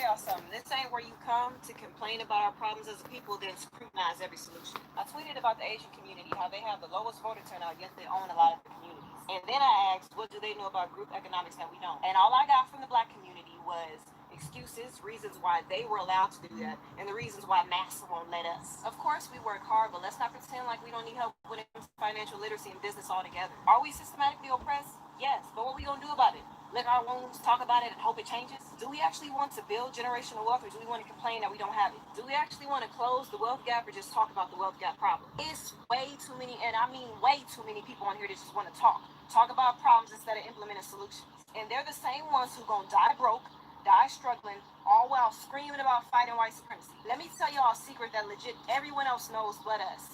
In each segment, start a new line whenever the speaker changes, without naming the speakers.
y'all something. This ain't where you come to complain about our problems as a people, then scrutinize every solution. I tweeted about the Asian community, how they have the lowest voter turnout, yet they own a lot of the communities. And then I asked, what do they know about group economics that we don't? And all I got from the black community was excuses, reasons why they were allowed to do that, and the reasons why massa won't let us. Of course, we work hard, but let's not pretend like we don't need help when it comes to financial literacy and business altogether. Are we systematically oppressed? Yes, but what are we gonna do about it? Lick our wounds, talk about it, and hope it changes? Do we actually want to build generational wealth, or do we want to complain that we don't have it? Do we actually want to close the wealth gap, or just talk about the wealth gap problem? It's way too many, and I mean way too many people on here that just want to talk about problems instead of implementing solutions. And they're the same ones who gonna die broke, die struggling, all while screaming about fighting white supremacy. Let me tell y'all a secret that legit everyone else knows but us.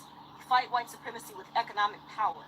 Fight white supremacy with economic power.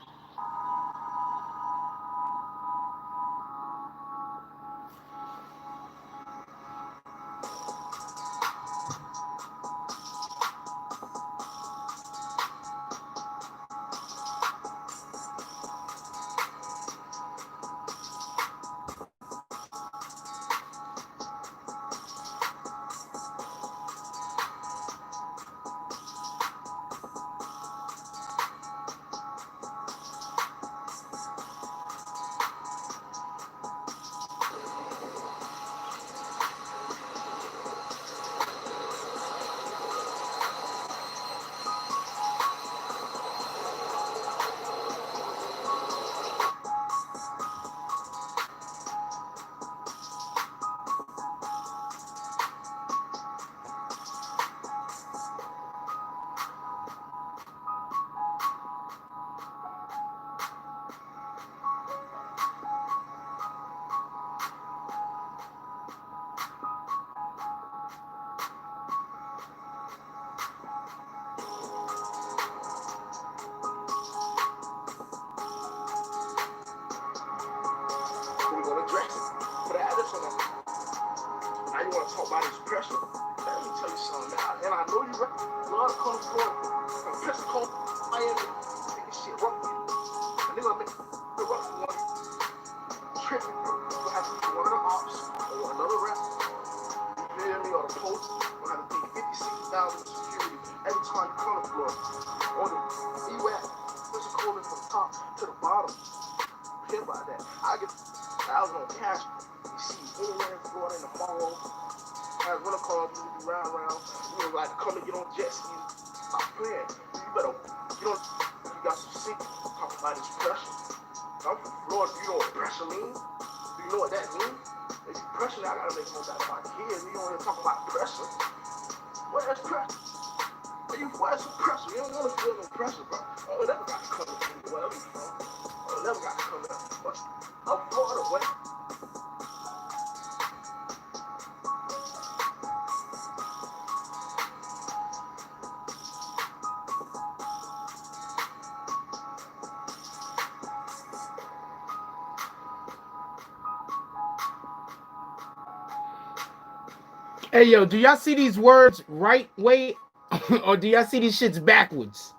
We're gonna address it. Put an address on that. Now you wanna talk about this pressure? Let me tell you something, man. And I know you right. A lot of come to Florida, from Pensacola, Miami, make this shit rough. And they're gonna make the rough one tripping. You'll have to be one of the ops or another rep. You feel me? Or the post. You'll have to pay 56,000 security every time you come to Florida. On the E-West, Pensacola from the top to the bottom. Feel about that. I get 1,000 on cash. You see anywhere in Florida in the mall. As when I call you, you round. You know, like come and get on jet ski. Stop playing. You better get on. You got some sick. Talking about this pressure. I'm from Florida. You know what pressure means? Do you know what that means? If you pressure, I gotta make more out of my kids. You don't want to talk about pressure. Where's pressure? Where's some pressure? You don't want to feel no pressure, bro. Oh, never got to come to you. Wherever you from. Oh, never got to come to but I'm Florida, what?
Hey, yo, do y'all see these words right way or do y'all see these shits backwards?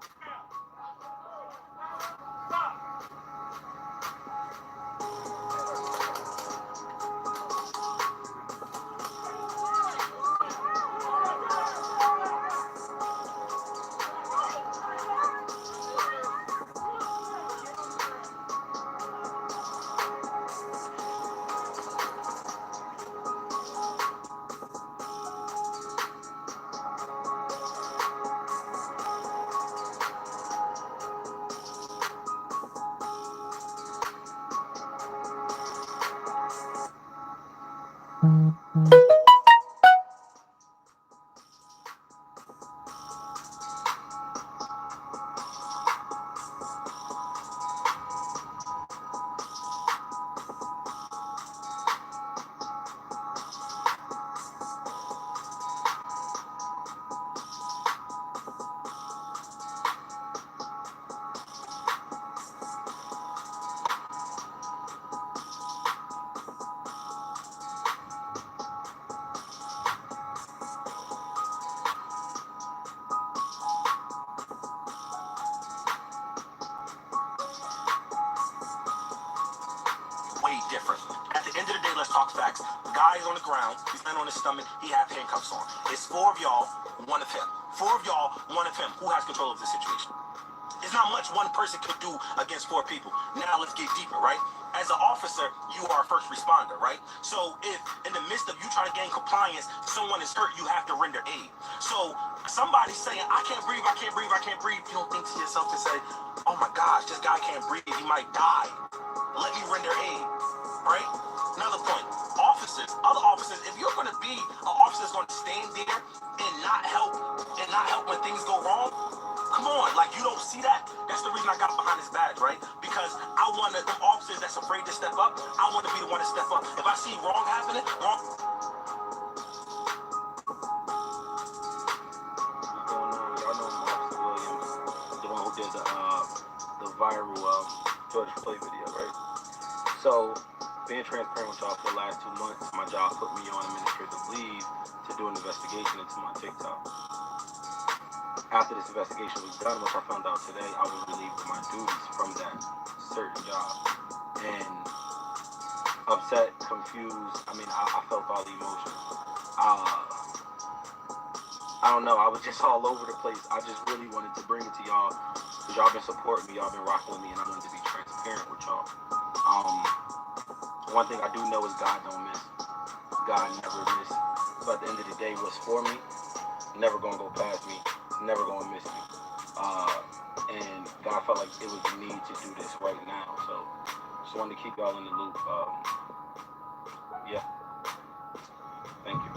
let's talk facts. The guy is on the ground. He's laying on his stomach. He has handcuffs on. It's 4 of y'all, 1 of him. 4 of y'all, 1 of him. Who has control of the situation? It's not much one person could do against 4 people. Now let's get deeper, right? As an officer, you are a first responder, right? So if in the midst of you trying to gain compliance, someone is hurt, you have to render aid. So somebody saying, I can't breathe, I can't breathe, I can't breathe, you don't think to yourself and say, oh my gosh, this guy can't breathe, he might die. Let me render aid, right? Another point, officers, other officers, if you're going to be an officer that's going to stand there and not help when things go wrong, come on, like you don't see that? That's the reason I got behind this badge, right? Because I want the officers that's afraid to step up, I want to be the one to step up. If I see wrong happening, wrong. What's going on? Y'all know Officer Williams, the one who did the viral George Floyd video, right? So, being transparent with y'all for the last 2 months, my job put me on administrative leave to do an investigation into my TikTok. After this investigation was done, which I found out today, I was relieved of my duties from that certain job. And upset, confused, I mean, I felt all the emotions. I don't know, I was just all over the place. I just really wanted to bring it to y'all, because y'all been supporting me, y'all been rocking with me, and I wanted to be transparent with y'all. One thing I do know is God don't miss. God never miss. So at the end of the day, what's for me, never gonna go past me. Never gonna miss me. And God felt like it was the need to do this right now. So just wanted to keep y'all in the loop. Yeah. Thank you.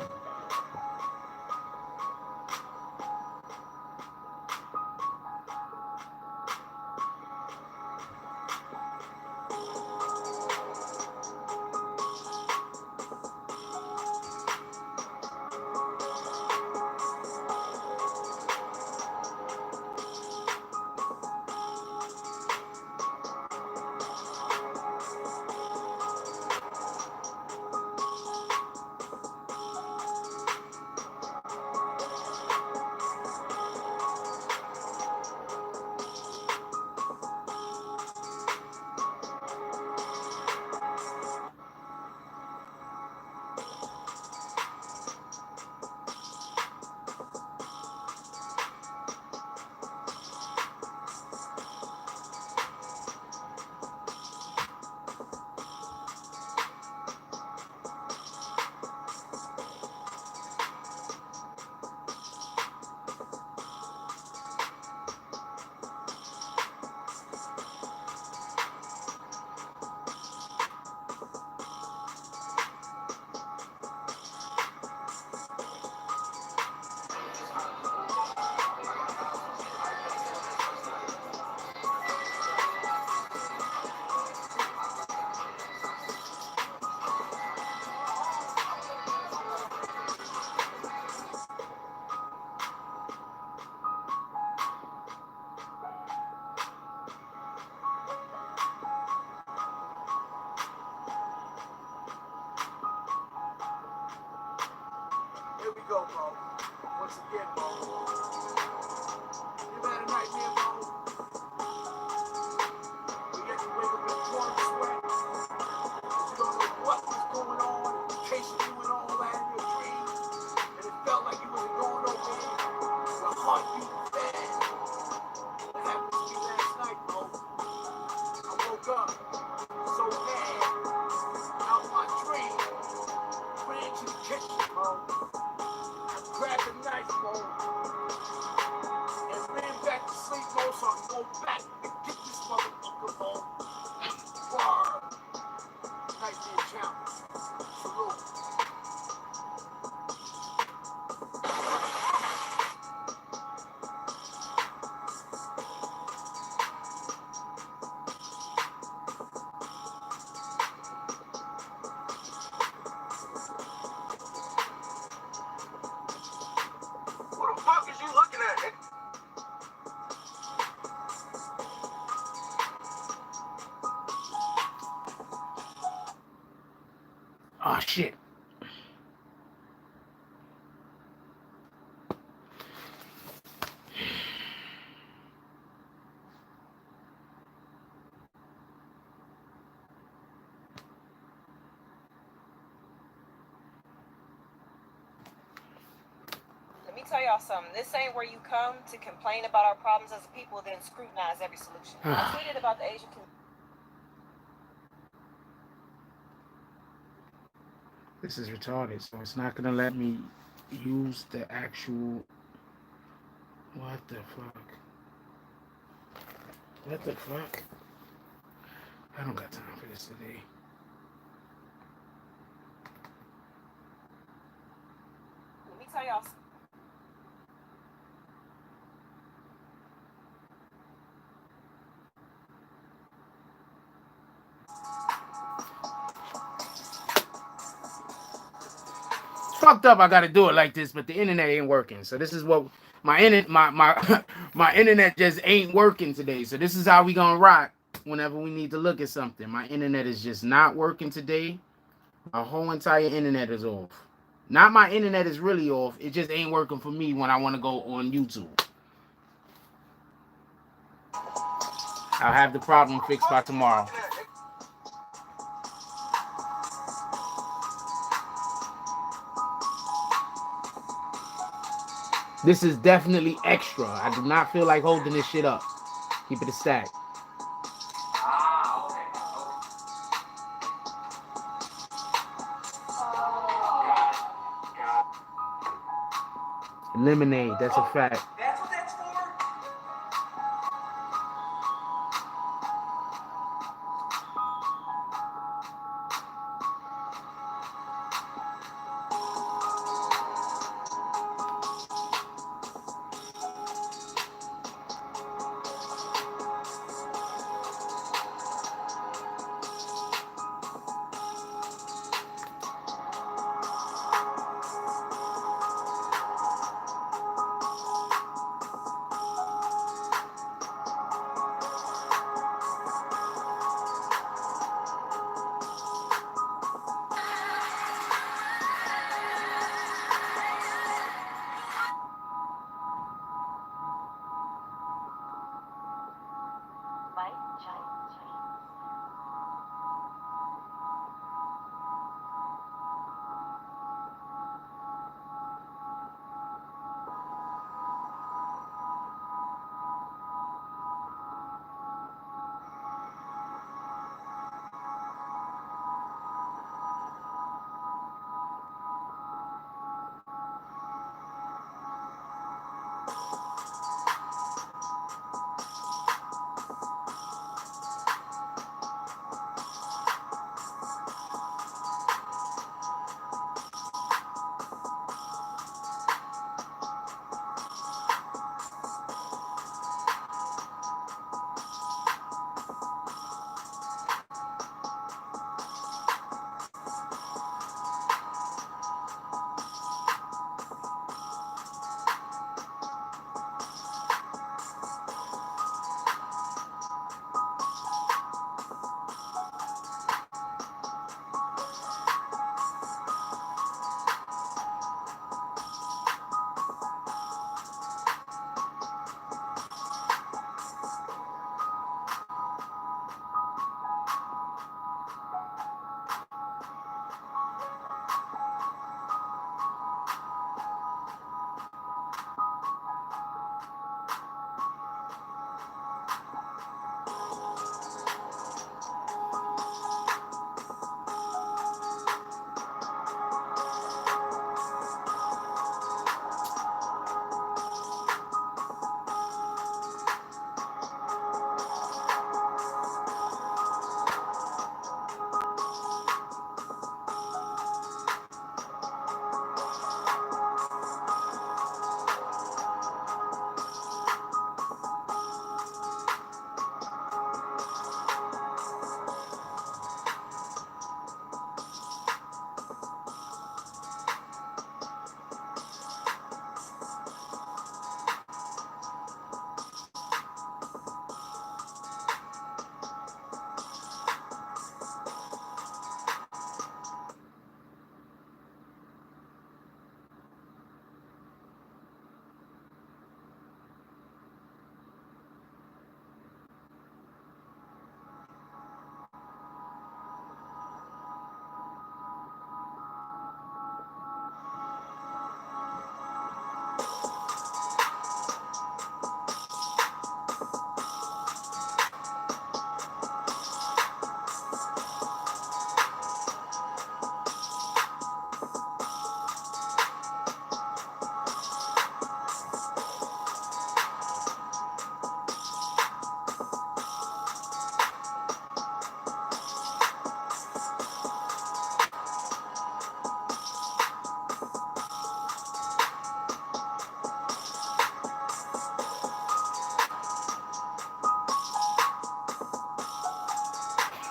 Here we go, bro. Once again, bro. You had a nightmare, bro. You get to wake up in warm sweat. You don't know what was going on, chasing you and all that in your dreams. And it felt like you wasn't going nowhere. Your heart beat fast. What happened to me last night, bro? I woke up so mad out my dream. Ran to the kitchen, bro. Grabbed a knife, bro, and ran back to sleep, bro, so I can go back and get this motherfucker, bro. Word. Nightmare challenge. Salute. What the fuck is you looking at, nigga?
Oh shit.
y'all something. This ain't where you come to complain about our problems as a people, then scrutinize every solution. I tweeted about the Asian community.
This is retarded, so it's not gonna let me use the actual. What the fuck? What the fuck? I don't got time for this today.
Let me tell y'all something.
Fucked up. I gotta do it like this, but the internet ain't working. So this is what my internet just ain't working today. So this is how we gonna rock whenever we need to look at something. My internet is just not working today. My whole entire internet is off. Not my internet is really off. It just ain't working for me when I want to go on YouTube. I'll have the problem fixed by tomorrow. This is definitely extra. I do not feel like holding this shit up. Keep it a stack. Lemonade, that's a fact.
That's what that's for?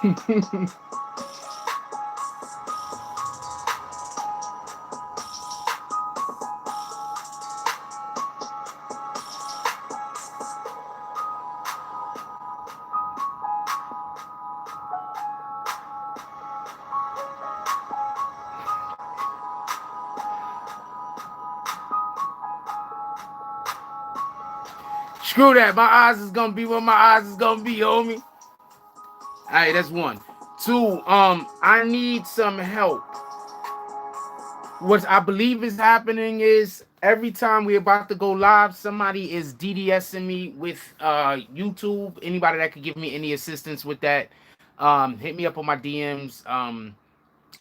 Screw that. My eyes is gonna be what my eyes is gonna be, homie. Alright, that's one. Two, I need some help. What I believe is happening is every time we're about to go live, somebody is DDSing me with YouTube. Anybody that could give me any assistance with that, hit me up on my DMs.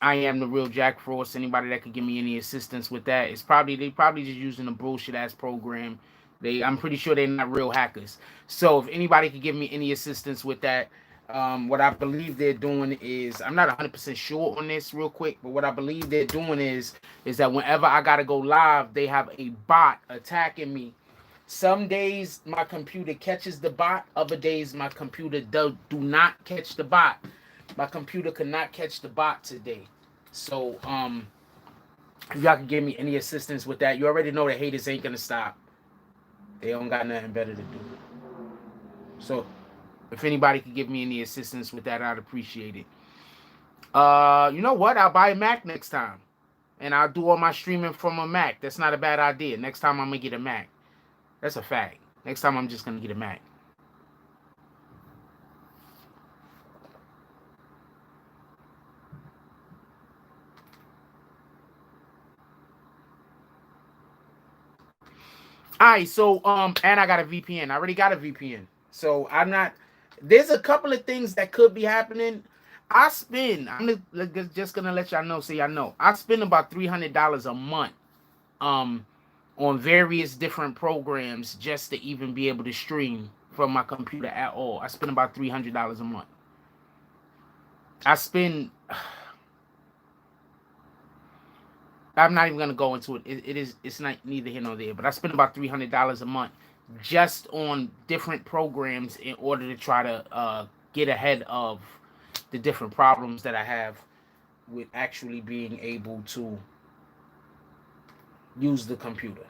I am the real Jack Frost. Anybody that could give me any assistance with that, it's probably they probably just using a bullshit ass program. I'm pretty sure they're not real hackers. So if anybody could give me any assistance with that, what I believe they're doing is, I'm not 100% sure on this real quick, but what I believe they're doing is that whenever I gotta go live, they have a bot attacking me. Some days my computer catches the bot, other days my computer do not catch the bot. My computer could not catch the bot today. So if y'all can give me any assistance with that, you already know the haters ain't gonna stop. They don't got nothing better to do. So if anybody could give me any assistance with that, I'd appreciate it. You know what? I'll buy a Mac next time. And I'll do all my streaming from a Mac. That's not a bad idea. Next time I'm going to get a Mac. That's a fact. Next time I'm just going to get a Mac. Alright, so and I got a VPN. I already got a VPN. So I'm not, there's a couple of things that could be happening. I'm just gonna let y'all know, so y'all know. I spend about $300 a month on various different programs just to even be able to stream from my computer at all. I spend about $300 a month. I'm not even gonna go into it. It's not neither here nor there, but I spend about $300 a month just on different programs in order to try to get ahead of the different problems that I have with actually being able to use the computer.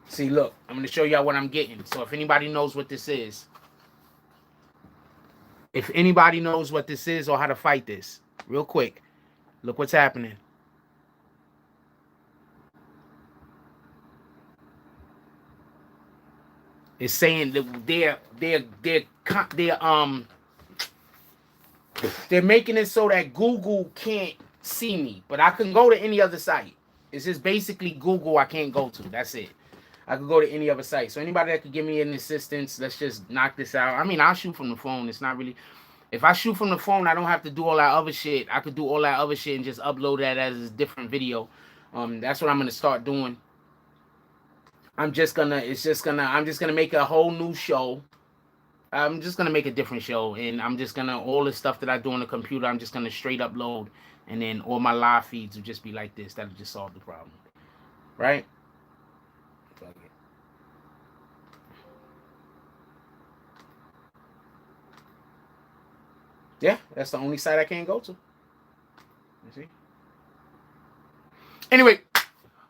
See, look, I'm going to show y'all what I'm getting. So if anybody knows what this is, or how to fight this, real quick, look what's happening. It's saying that they're making it so that Google can't see me, but I can go to any other site. It's just basically Google I can't go to. That's it. I could go to any other site. So anybody that could give me any assistance, let's just knock this out. I mean, I'll shoot from the phone. It's not really, if I shoot from the phone, I don't have to do all that other shit. I could do all that other shit and just upload that as a different video. That's what I'm gonna start doing. I'm just gonna make a whole new show. I'm just gonna make a different show, and I'm just gonna, all the stuff that I do on the computer, I'm just gonna straight upload, and then all my live feeds will just be like this. That'll just solve the problem, right? Yeah, that's the only site I can't go to. You see? Anyway,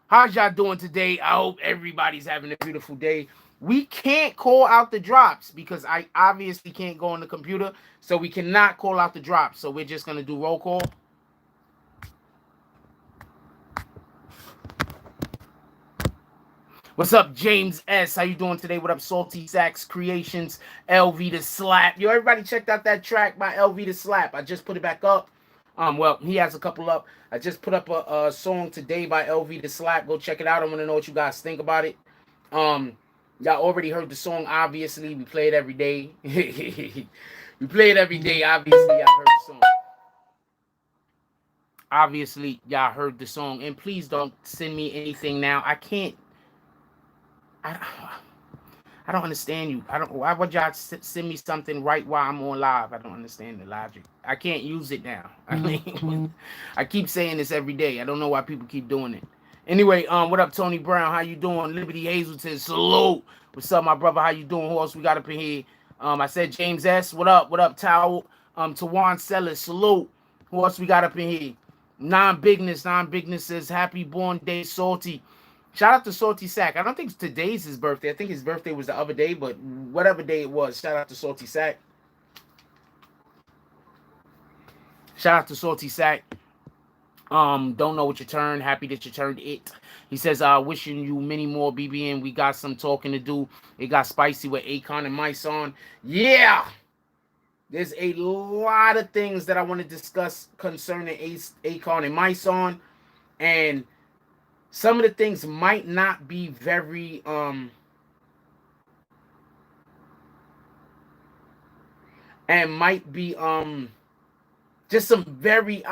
how's y'all doing today? I hope everybody's having a beautiful day. We can't call out the drops because I obviously can't go on the computer, so we cannot call out the drops. So we're just gonna do roll call. What's up, James S? How you doing today? What up, Salty Sax Creations, LV the Slap? Yo, everybody checked out that track by LV the Slap. I just put it back up. Well, he has a couple up. I just put up a song today by LV the Slap. Go check it out. I want to know what you guys think about it. Y'all already heard the song, obviously. We play it every day. We play it every day. Obviously, y'all heard the song. Obviously, y'all heard the song. And please don't send me anything now. I can't. I don't understand you. Why would y'all send me something right while I'm on live? I don't understand the logic. I can't use it now. I mean, I keep saying this every day. I don't know why people keep doing it. Anyway, what up, Tony Brown? How you doing? Liberty Hazelton, salute. What's up, my brother? How you doing? Who else we got up in here? I said James S. What up? What up, Towel? Tawan Sellers, salute. Who else we got up in here? Non-bigness says happy born day, Salty. Shout out to Salty Sack. I don't think today's his birthday. I think his birthday was the other day, but whatever day it was, shout out to Salty Sack. Shout out to Salty Sack. Don't know what you turned. Happy that you turned it. He says, wishing you many more BBN. We got some talking to do. It got spicy with AKON and MYSONNE. Yeah. There's a lot of things that I want to discuss concerning AKON and MYSONNE. And some of the things might not be very and might be just some very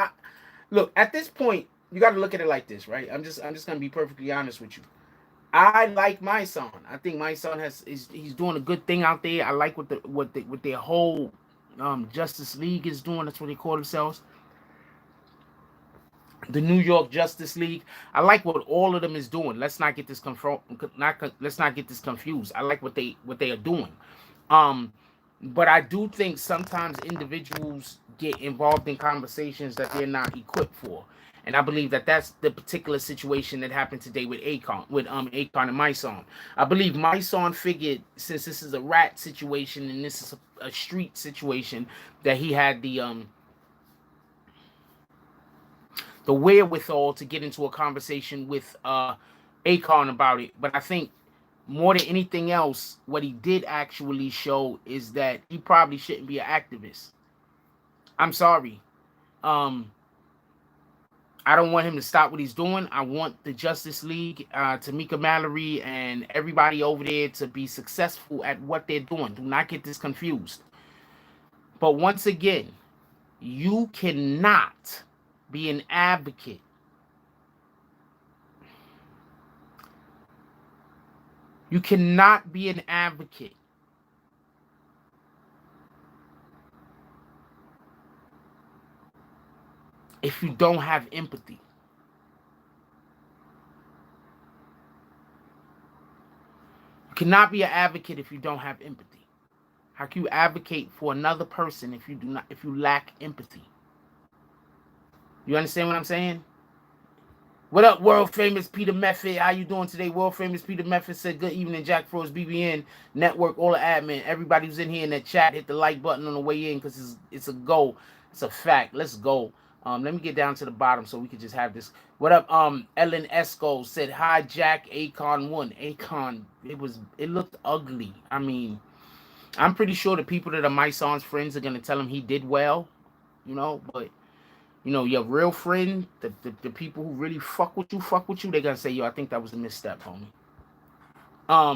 look, at this point, you got to look at it like this, right? I'm just gonna be perfectly honest with you. I like MYSONNE. I think MYSONNE he's doing a good thing out there. I like what their whole Justice League is doing. That's what they call themselves. The New York Justice League. I like what all of them is doing. Let's not get this let's not get this confused. I like what they are doing. But I do think sometimes individuals get involved in conversations that they're not equipped for. And I believe that that's the particular situation that happened today with AKON and MYSONNE. I believe MYSONNE figured, since this is a rat situation and this is a street situation, that he had the wherewithal to get into a conversation with AKON about it. But I think more than anything else, what he did actually show is that he probably shouldn't be an activist. I'm sorry. I don't want him to stop what he's doing. I want the Justice League, Tamika Mallory, and everybody over there to be successful at what they're doing. Do not get this confused. But once again, you cannot be an advocate. You cannot be an advocate if you don't have empathy. You cannot be an advocate if you don't have empathy. How can you advocate for another person if you lack empathy? You understand what I'm saying? What up, world famous Peter Method? How you doing today? World famous Peter Method said, good evening, Jack Frost, BBN Network, all the admin. Everybody who's in here in the chat, hit the like button on the way in because it's a go. It's a fact. Let's go. Let me get down to the bottom so we can just have this. What up, Ellen Esco said, hi, Jack, AKON won. AKON, it looked ugly. I mean, I'm pretty sure the people that are MYSONNE's friends are going to tell him he did well, but your real friend, the people who really fuck with you, they're going to say, yo, I think that was a misstep, homie.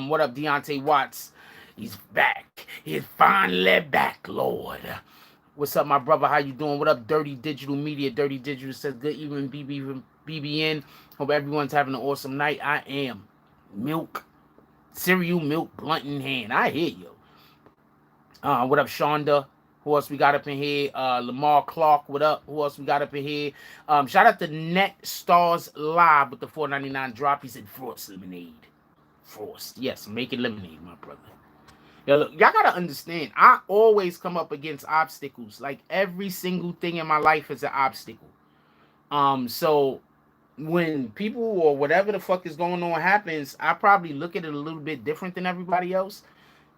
What up, Deontay Watts? He's back. He's finally back, Lord. What's up, my brother? How you doing? What up, Dirty Digital Media? Dirty Digital says, good evening, BBN. Hope everyone's having an awesome night. I am. Cereal milk, blunt in hand. I hear you. What up, Shonda? Who else we got up in here? Lamar Clark, what up? Who else we got up in here? Shout out to Net Stars Live with the $4.99 drop. He said, Frost lemonade. Frost. Yes, making lemonade, my brother. Yo, look, y'all gotta understand, I always come up against obstacles. Like, every single thing in my life is an obstacle. So when people or whatever the fuck is going on happens, I probably look at it a little bit different than everybody else.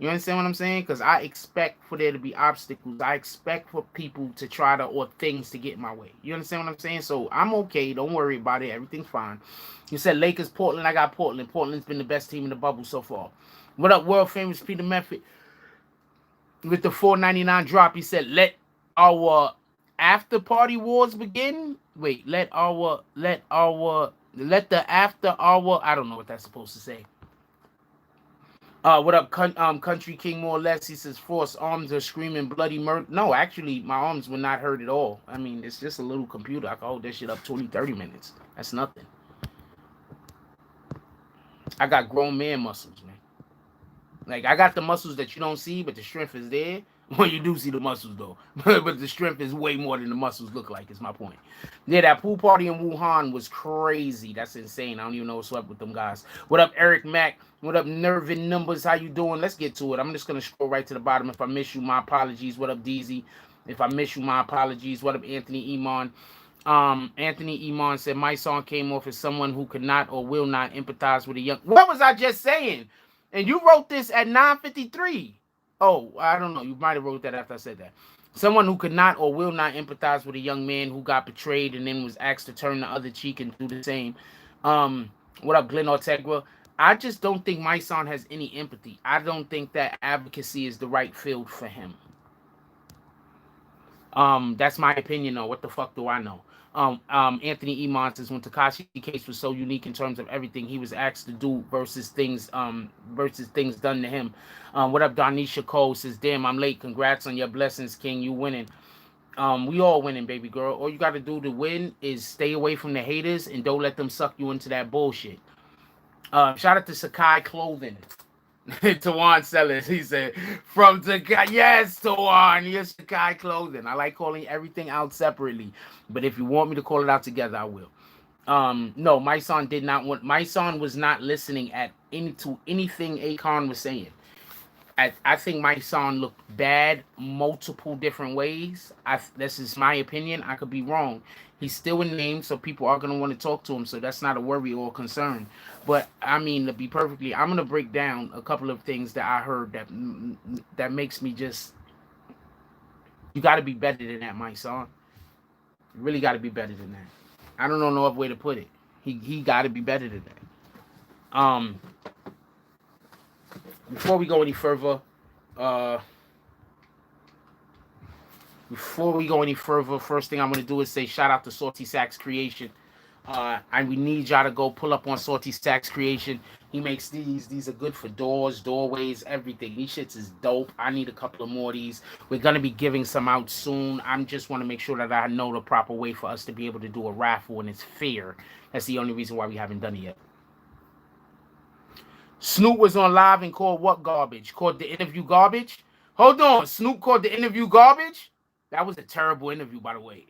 You understand what I'm saying? Because I expect for there to be obstacles. I expect for people to try to, or things to get in my way. You understand what I'm saying? So I'm okay. Don't worry about it. Everything's fine. You said Lakers, Portland. I got Portland. Portland's been the best team in the bubble so far. What up, world famous Peter Method? With the $4.99 drop, he said, let our after party wars begin. Wait, let the after hour. I don't know what that's supposed to say. What up, Country King, more or less? He says, Force arms are screaming bloody murder. No, actually, my arms were not hurt at all. I mean, it's just a little computer. I can hold that shit up 20, 30 minutes. That's nothing. I got grown man muscles, man. Like, I got the muscles that you don't see, but the strength is there. Well, you do see the muscles though, but the strength is way more than the muscles look like. Is my point. Yeah, that pool party in Wuhan was crazy. That's insane. I don't even know what's up with them guys. What up, Eric Mack? What up, Nervin Numbers? How you doing? Let's get to it. I'm just gonna scroll right to the bottom. If I miss you, my apologies. What up, DZ? If I miss you, my apologies. What up, Anthony Iman? Anthony Iman said my song came off as someone who could not or will not empathize with a young. What was I just saying? And you wrote this at 9:53. Oh, I don't know. You might have wrote that after I said that. Someone who could not or will not empathize with a young man who got betrayed and then was asked to turn the other cheek and do the same. What up, Glenn Ortegra? I just don't think my son has any empathy. I don't think that advocacy is the right field for him. That's my opinion though. What the fuck do I know? Anthony Iman says when Tekashi case was so unique in terms of everything he was asked to do versus things done to him. What up, Donisha Cole says, damn, I'm late. Congrats on your blessings, King. You winning. We all winning, baby girl. All you got to do to win is stay away from the haters and don't let them suck you into that bullshit. Shout out to Sakai Clothing. Tawan Sellers, he said, from Sakai, yes, Tawan, you're Sakai Clothing. I like calling everything out separately, but if you want me to call it out together, I will. No, my son did not want. My son was not listening to anything Akon was saying. I think my son looked bad multiple different ways. This is my opinion. I could be wrong. He's still a name, so people are going to want to talk to him, so that's not a worry or a concern. But, I mean, to be perfectly, I'm going to break down a couple of things that I heard that makes me just, you got to be better than that, my son. You really got to be better than that. I don't know no other way to put it. He got to be better than that. Before we go any further, first thing I'm going to do is say shout out to Salty Sacks Creation. And we need y'all to go pull up on Salty Sacks Creation. He makes these. These are good for doors, doorways, everything. These shits is dope. I need a couple of more of these. We're going to be giving some out soon. I just want to make sure that I know the proper way for us to be able to do a raffle and it's fair. That's the only reason why we haven't done it yet. Snoop was on live and called what garbage? Called the interview garbage? Hold on. Snoop called the interview garbage? That was a terrible interview, by the way.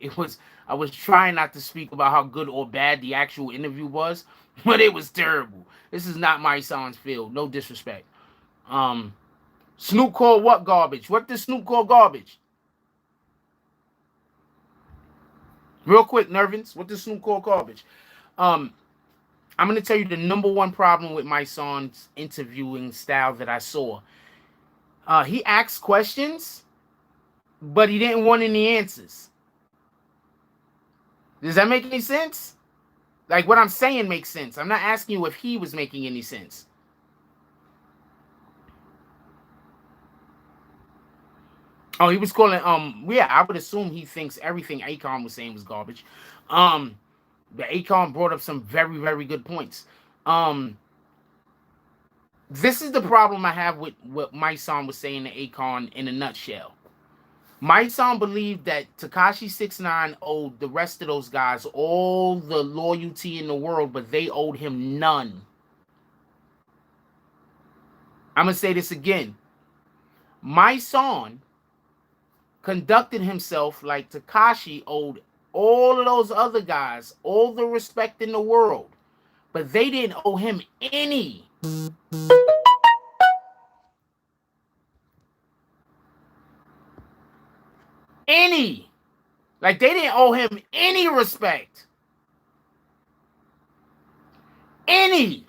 I was trying not to speak about how good or bad the actual interview was, but it was terrible. This is not my son's field. No disrespect. Snoop called what garbage? What did Snoop call garbage? Real quick, Nervins. What did Snoop call garbage? I'm going to tell you the number one problem with my son's interviewing style that I saw. He asked questions, but he didn't want any answers. Does that make any sense? Like, what I'm saying makes sense. I'm not asking you if he was making any sense. Oh, he was calling, yeah, I would assume he thinks everything Akon was saying was garbage. The Akon brought up some very, very good points. This is the problem I have with what my son was saying to Akon in a nutshell. My son believed that Tekashi 6ix9ine owed the rest of those guys all the loyalty in the world, but they owed him none. I'm going to say this again. My son conducted himself like Tekashi owed all of those other guys all the respect in the world, but they didn't owe him any. Any. Like, they didn't owe him any respect. Any.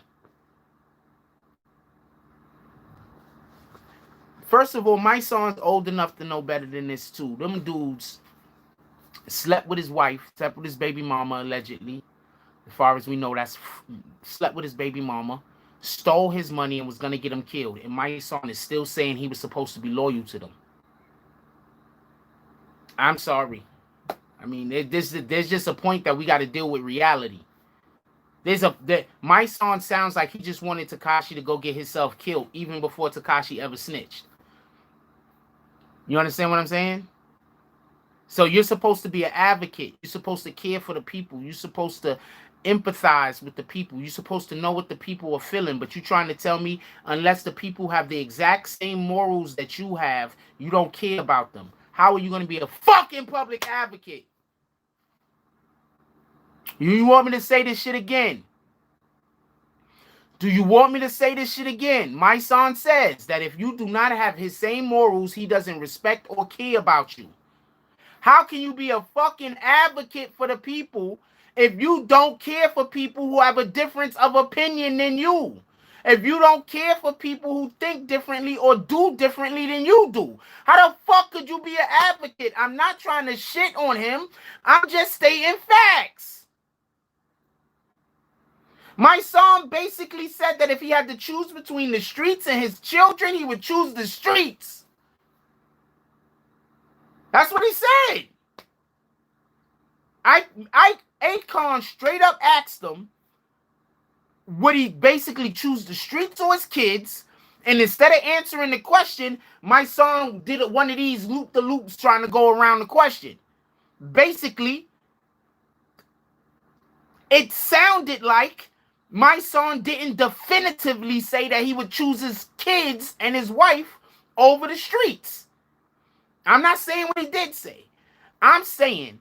First of all, my son's old enough to know better than this too. Them dudes slept with his wife, slept with his baby mama, allegedly. As far as we know, that's slept with his baby mama, stole his money, and was going to get him killed. And my son is still saying he was supposed to be loyal to them. I'm sorry. I mean, there's just a point that we got to deal with reality. My son sounds like he just wanted Tekashi to go get himself killed even before Tekashi ever snitched. You understand what I'm saying? So you're supposed to be an advocate. You're supposed to care for the people. You're supposed to empathize with the people. You're supposed to know what the people are feeling, but you're trying to tell me unless the people have the exact same morals that you have, you don't care about them. How are you going to be a fucking public advocate? You want me to say this shit again? Do you want me to say this shit again? MYSONNE says that if you do not have his same morals, he doesn't respect or care about you. How can you be a fucking advocate for the people if you don't care for people who have a difference of opinion than you? If you don't care for people who think differently or do differently than you do? How the fuck could you be an advocate? I'm not trying to shit on him. I'm just stating facts. MYSONNE basically said that if he had to choose between the streets and his children, he would choose the streets. That's what he said. AKON straight up asked him, would he basically choose the streets or his kids? And instead of answering the question, MYSONNE did one of these loop-the-loops trying to go around the question. Basically, it sounded like MYSONNE didn't definitively say that he would choose his kids and his wife over the streets. I'm not saying what he did say. I'm saying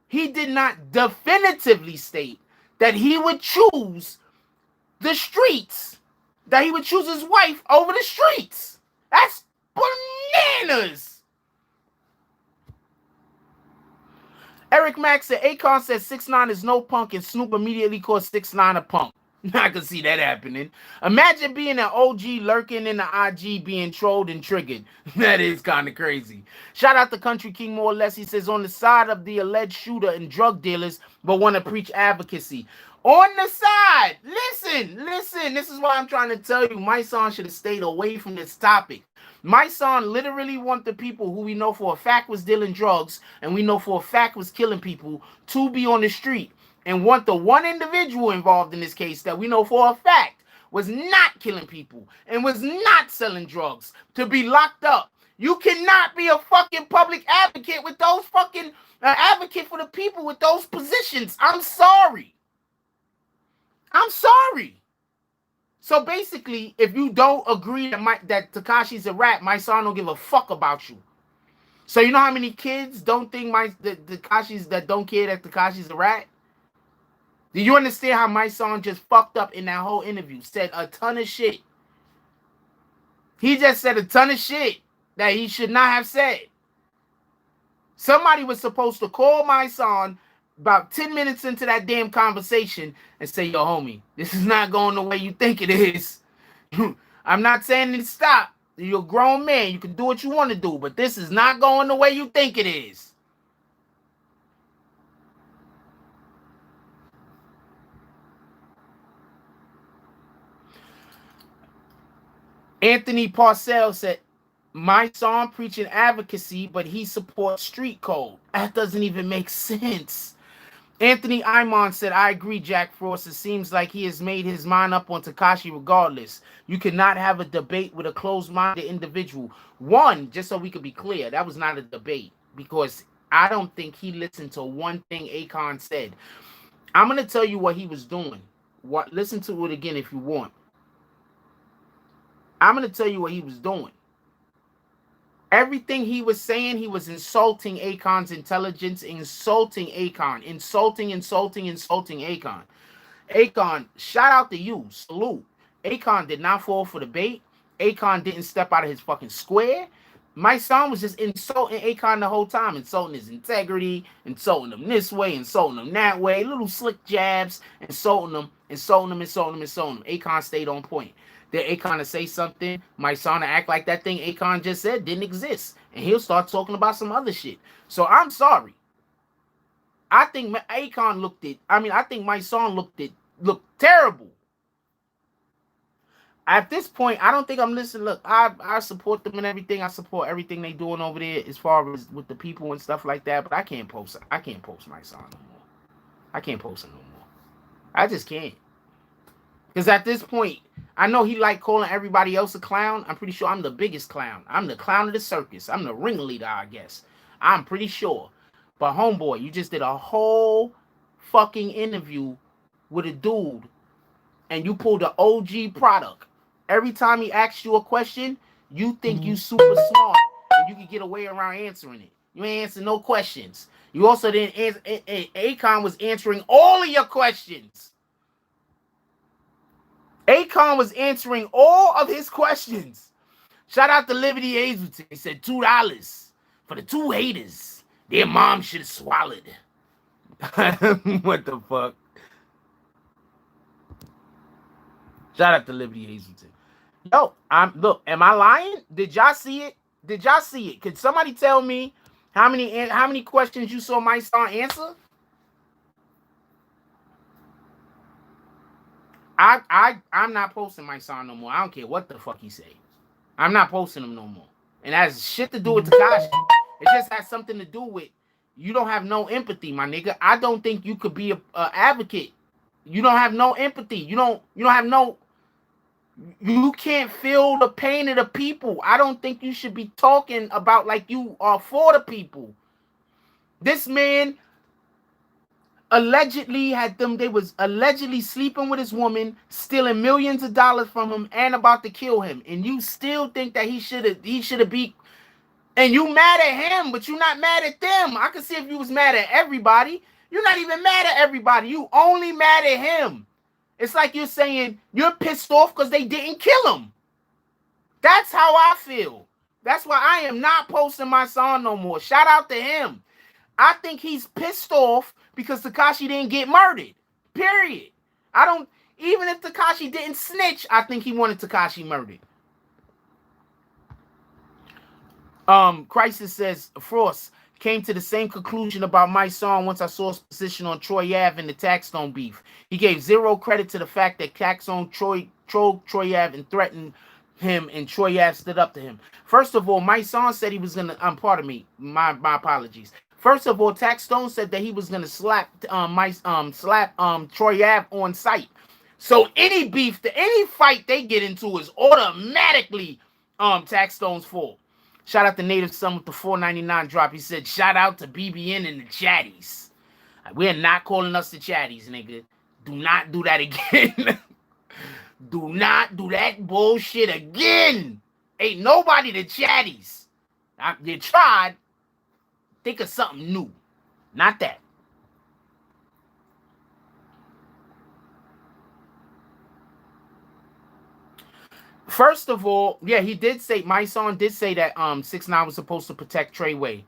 he did not definitively state that he would choose the streets, that he would choose his wife over the streets. That's bananas. Eric Mack said, AKON said 6ix9ine is no punk, and Snoop immediately called 6ix9ine a punk. I can see that happening. Imagine being an OG lurking in the IG being trolled and triggered. That is kind of crazy. Shout out to Country King more or less. He says, on the side of the alleged shooter and drug dealers, but want to preach advocacy. On the side. Listen. This is why I'm trying to tell you, MYSONNE should have stayed away from this topic. MYSONNE literally want the people who we know for a fact was dealing drugs and we know for a fact was killing people to be on the street, and want the one individual involved in this case that we know for a fact was not killing people and was not selling drugs to be locked up. You cannot be a fucking public advocate with those fucking advocate for the people with those positions. I'm sorry. So basically, if you don't agree that Tekashi's a rat, MYSONNE don't give a fuck about you. So you know how many kids don't think Tekashi's that don't care that Tekashi's a rat? Do you understand how MYSONNE just fucked up in that whole interview? Said a ton of shit. He just said a ton of shit that he should not have said. Somebody was supposed to call MYSONNE about 10 minutes into that damn conversation and say, yo, homie, this is not going the way you think it is. I'm not saying to stop. You're a grown man. You can do what you want to do, but this is not going the way you think it is. Anthony Parcell said, MYSONNE preaching advocacy, but he supports street code. That doesn't even make sense. Anthony Imon said, I agree, Jack Frost. It seems like he has made his mind up on Tekashi regardless. You cannot have a debate with a closed-minded individual. One, just so we could be clear, that was not a debate because I don't think he listened to one thing AKON said. I'm going to tell you what he was doing. Listen to it again if you want. I'm going to tell you what he was doing. Everything he was saying, he was insulting AKON's intelligence, insulting AKON, insulting AKON. AKON, shout out to you, salute. AKON did not fall for the bait. AKON didn't step out of his fucking square. MYSONNE was just insulting AKON the whole time, insulting his integrity, insulting him this way, insulting him that way, little slick jabs, insulting him. AKON stayed on point. Did AKON say something, MYSONNE act like that thing AKON just said didn't exist, and he'll start talking about some other shit. So I'm sorry. I think AKON I think MYSONNE looked terrible. At this point, I don't think I'm listening. Look, I support them and everything. I support everything they doing over there as far as with the people and stuff like that. But I can't post MYSONNE no more. I can't post it no more. I just can't. Because at this point, I know he like calling everybody else a clown. I'm pretty sure I'm the biggest clown. I'm the clown of the circus. I'm the ringleader, I guess. I'm pretty sure. But homeboy, you just did a whole fucking interview with a dude and you pull the OG product, every time he asks you a question, you think you super smart and you can get away around answering it. You ain't answer no questions. You also didn't answer. AKON was answering all of your questions. AKON was answering all of his questions. Shout out to Liberty Hazelton. He said $2 for the 2 haters. Their mom should have swallowed. What the fuck? Shout out to Liberty Hazelton. Yo, look, am I lying? Did y'all see it? Did y'all see it? Could somebody tell me how many questions you saw MYSONNE answer? I'm not posting MYSONNE no more. I don't care what the fuck he say. I'm not posting him no more. And that has shit to do with Tekashi. It just has something to do with you don't have no empathy, my nigga. I don't think you could be a advocate. You don't have no empathy. You don't have no. You can't feel the pain of the people. I don't think you should be talking about like you are for the people. This man allegedly had them. They was allegedly sleeping with his woman, stealing millions of dollars from him, and about to kill him. And you still think that he should have be. And you mad at him, but you're not mad at them. I could see if you was mad at everybody. You're not even mad at everybody. You only mad at him. It's like you're saying you're pissed off because they didn't kill him. That's how I feel. That's why I am not posting MYSONNE no more. Shout out to him. I think he's pissed off because Tekashi didn't get murdered. Period. Even if Tekashi didn't snitch, I think he wanted Tekashi murdered. Crisis says, Frost came to the same conclusion about MYSONNE once I saw his position on Troy Ave and the Taxstone beef. He gave zero credit to the fact that Taxstone trolled Troy Ave and threatened him, and Troy Ave stood up to him. First of all, MYSONNE said he was gonna. Pardon me, my apologies. First of all, Taxstone said that he was gonna slap Troy Ave on site. So any beef, any fight they get into is automatically Taxstone's fault. Shout out to Native Son with the $4.99 drop. He said, shout out to BBN and the chatties. We're not calling us the chatties, nigga. Do not do that again. Do not do that bullshit again. Ain't nobody the chatties. You tried. Think of something new. Not that. First of all, yeah, he did say, MYSONNE did say that 6ix9ine was supposed to protect Treyway.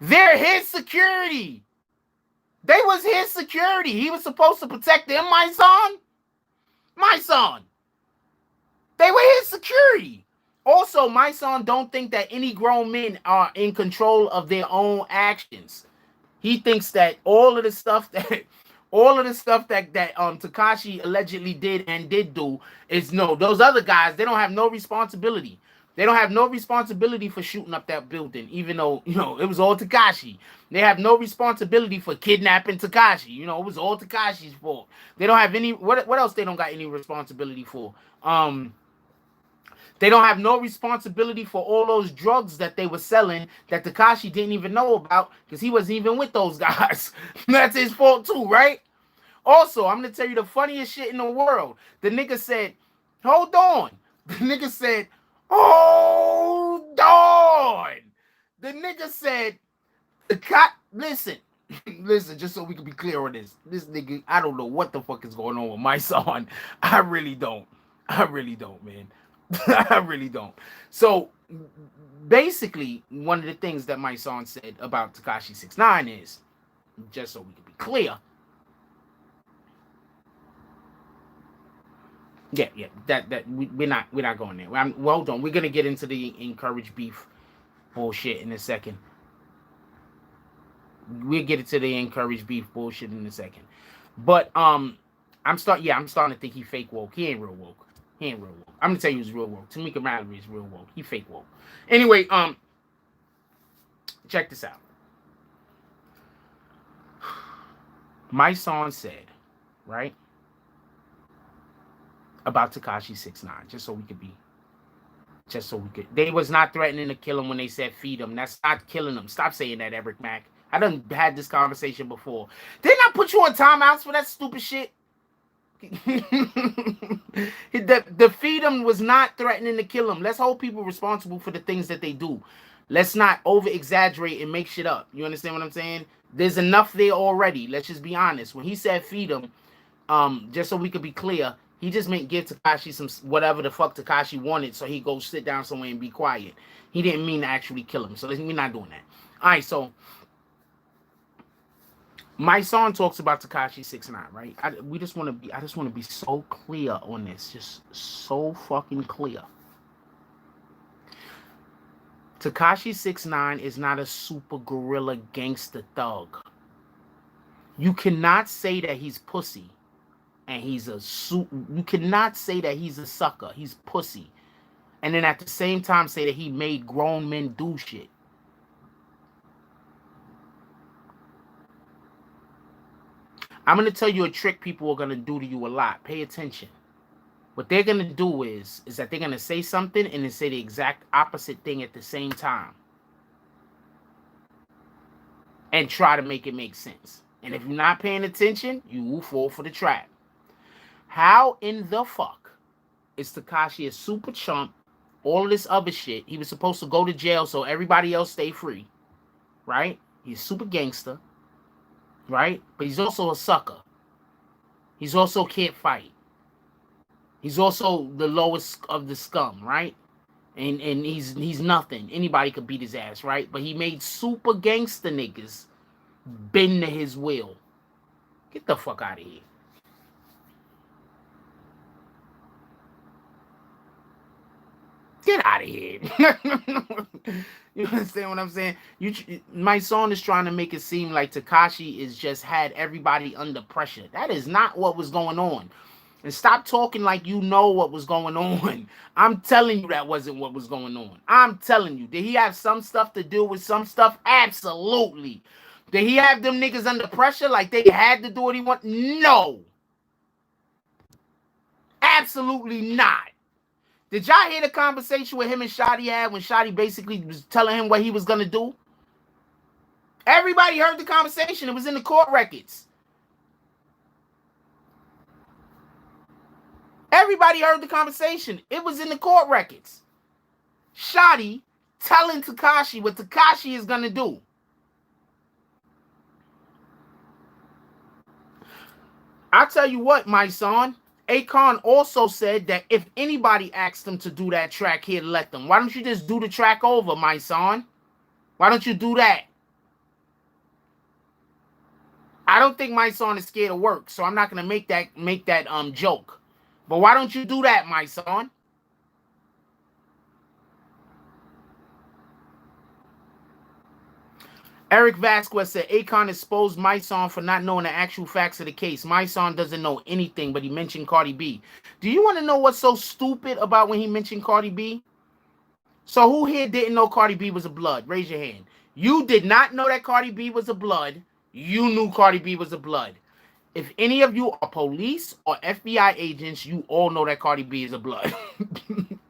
They're his security. They was his security. He was supposed to protect them, MYSONNE. They were his security. Also, MYSONNE don't think that any grown men are in control of their own actions. He thinks that all of the stuff that Tekashi allegedly did do is those other guys, they don't have no responsibility. They don't have no responsibility for shooting up that building, even though, it was all Tekashi. They have no responsibility for kidnapping Tekashi. It was all Tekashi's fault. They don't have any, what else they don't got any responsibility for? They don't have no responsibility for all those drugs that they were selling that Tekashi didn't even know about because he wasn't even with those guys. That's his fault too, right? Also, I'm going to tell you the funniest shit in the world. The nigga said, hold on. The nigga said, hold on. The nigga said, listen, just so we can be clear on this. This nigga, I don't know what the fuck is going on with MYSONNE. I really don't, man. I really don't. So basically, one of the things that MYSONNE said about Tekashi 6ix9ine is, just so we can be clear, we're not going there. Well, hold on, we're gonna get into the encourage beef bullshit in a second. We'll get into the encourage beef bullshit in a second. But I'm starting to think he fake woke. He ain't real woke. I'm gonna tell you he's real woke. Tamika Mallory is real woke. He fake woke. Anyway, check this out. MYSONNE said, right, about Tekashi 6ix9ine, they was not threatening to kill him when they said feed him. That's not killing him. Stop saying that, Eric Mack. I done had this conversation before. Didn't I put you on timeouts for that stupid shit? The freedom was not threatening to kill him. Let's hold people responsible for the things that they do. Let's not over exaggerate and make shit up. You understand what I'm saying? There's enough there already. Let's just be honest. When he said feed him, just so we could be clear, he just meant give Tekashi some whatever the fuck Tekashi wanted, so he go sit down somewhere and be quiet. He didn't mean to actually kill him. So we're not doing that. All right, so MYSONNE talks about Tekashi 6ix9ine, right? I just want to be so clear on this, just so fucking clear. Tekashi 6ix9ine is not a super gorilla gangster thug. You cannot say that he's pussy and you cannot say that he's a sucker. He's pussy. And then at the same time say that he made grown men do shit. I'm going to tell you a trick people are going to do to you a lot. Pay attention. What they're going to do is that they're going to say something and then say the exact opposite thing at the same time. And try to make it make sense. And if you're not paying attention, you will fall for the trap. How in the fuck is Tekashi a super chump? All of this other shit. He was supposed to go to jail so everybody else stay free. Right? He's super gangster. Right? But he's also a sucker. He's also can't fight. He's also the lowest of the scum, right? And he's nothing. Anybody could beat his ass, right? But he made super gangster niggas bend to his will. Get the fuck out of here. Get out of here. You understand what I'm saying? MYSONNE is trying to make it seem like Tekashi is just had everybody under pressure. That is not what was going on. And stop talking like you know what was going on. I'm telling you that wasn't what was going on. I'm telling you. Did he have some stuff to do with some stuff? Absolutely. Did he have them niggas under pressure like they had to do what he wanted? No. Absolutely not. Did y'all hear the conversation with him and Shotty had when Shotty basically was telling him what he was going to do? Everybody heard the conversation. It was in the court records. Everybody heard the conversation. It was in the court records. Shotty telling Tekashi what Tekashi is going to do. I tell you what, MYSONNE. AKON also said that if anybody asked him to do that track, he'd let them. Why don't you just do the track over, MYSONNE? Why don't you do that? I don't think MYSONNE is scared of work, so I'm not gonna make that joke. But why don't you do that, MYSONNE? Eric Vasquez said, AKON exposed MYSONNE for not knowing the actual facts of the case. MYSONNE doesn't know anything, but he mentioned Cardi B. Do you want to know what's so stupid about when he mentioned Cardi B? So who here didn't know Cardi B was a blood? Raise your hand. You did not know that Cardi B was a blood. You knew Cardi B was a blood. If any of you are police or FBI agents, you all know that Cardi B is a blood.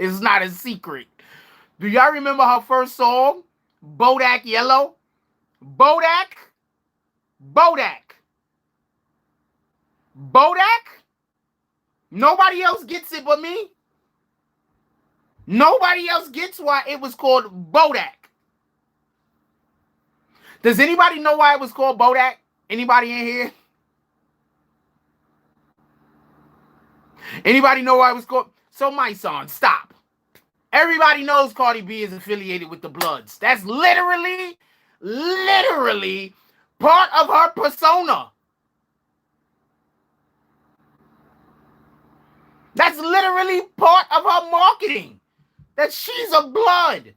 It's not a secret. Do y'all remember her first song? Bodak Yellow? Bodak? Bodak. Bodak? Nobody else gets it but me. Nobody else gets why it was called Bodak. Does anybody know why it was called Bodak? Anybody in here? Anybody know why it was called? So MYSONNE, stop. Everybody knows Cardi B is affiliated with the Bloods. That's literally part of her persona. That's literally part of her marketing. That she's a blood.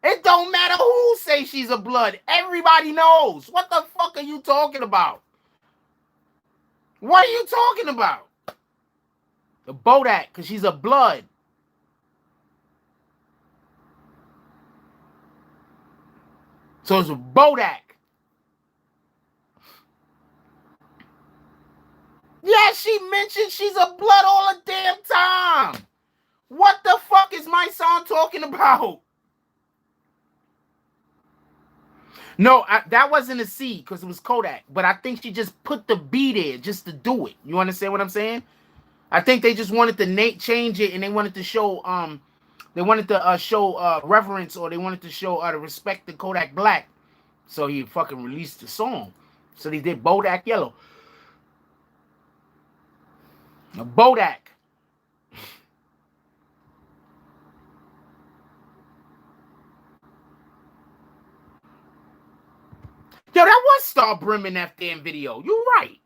It don't matter who say she's a blood. Everybody knows. What the fuck are you talking about? What are you talking about? The Bodak, because she's a blood. So it's a Bodak. Yeah, she mentioned she's a blood all the damn time. What the fuck is MYSONNE talking about? No, that wasn't a C because it was Kodak. But I think she just put the B there just to do it. You understand what I'm saying? I think they just wanted to change it, and they wanted to show reverence, or they wanted to show the respect to Kodak Black. So he fucking released the song. So they did Bodak Yellow. Bodak. Yo, that was Star Brim in that damn video. You're right.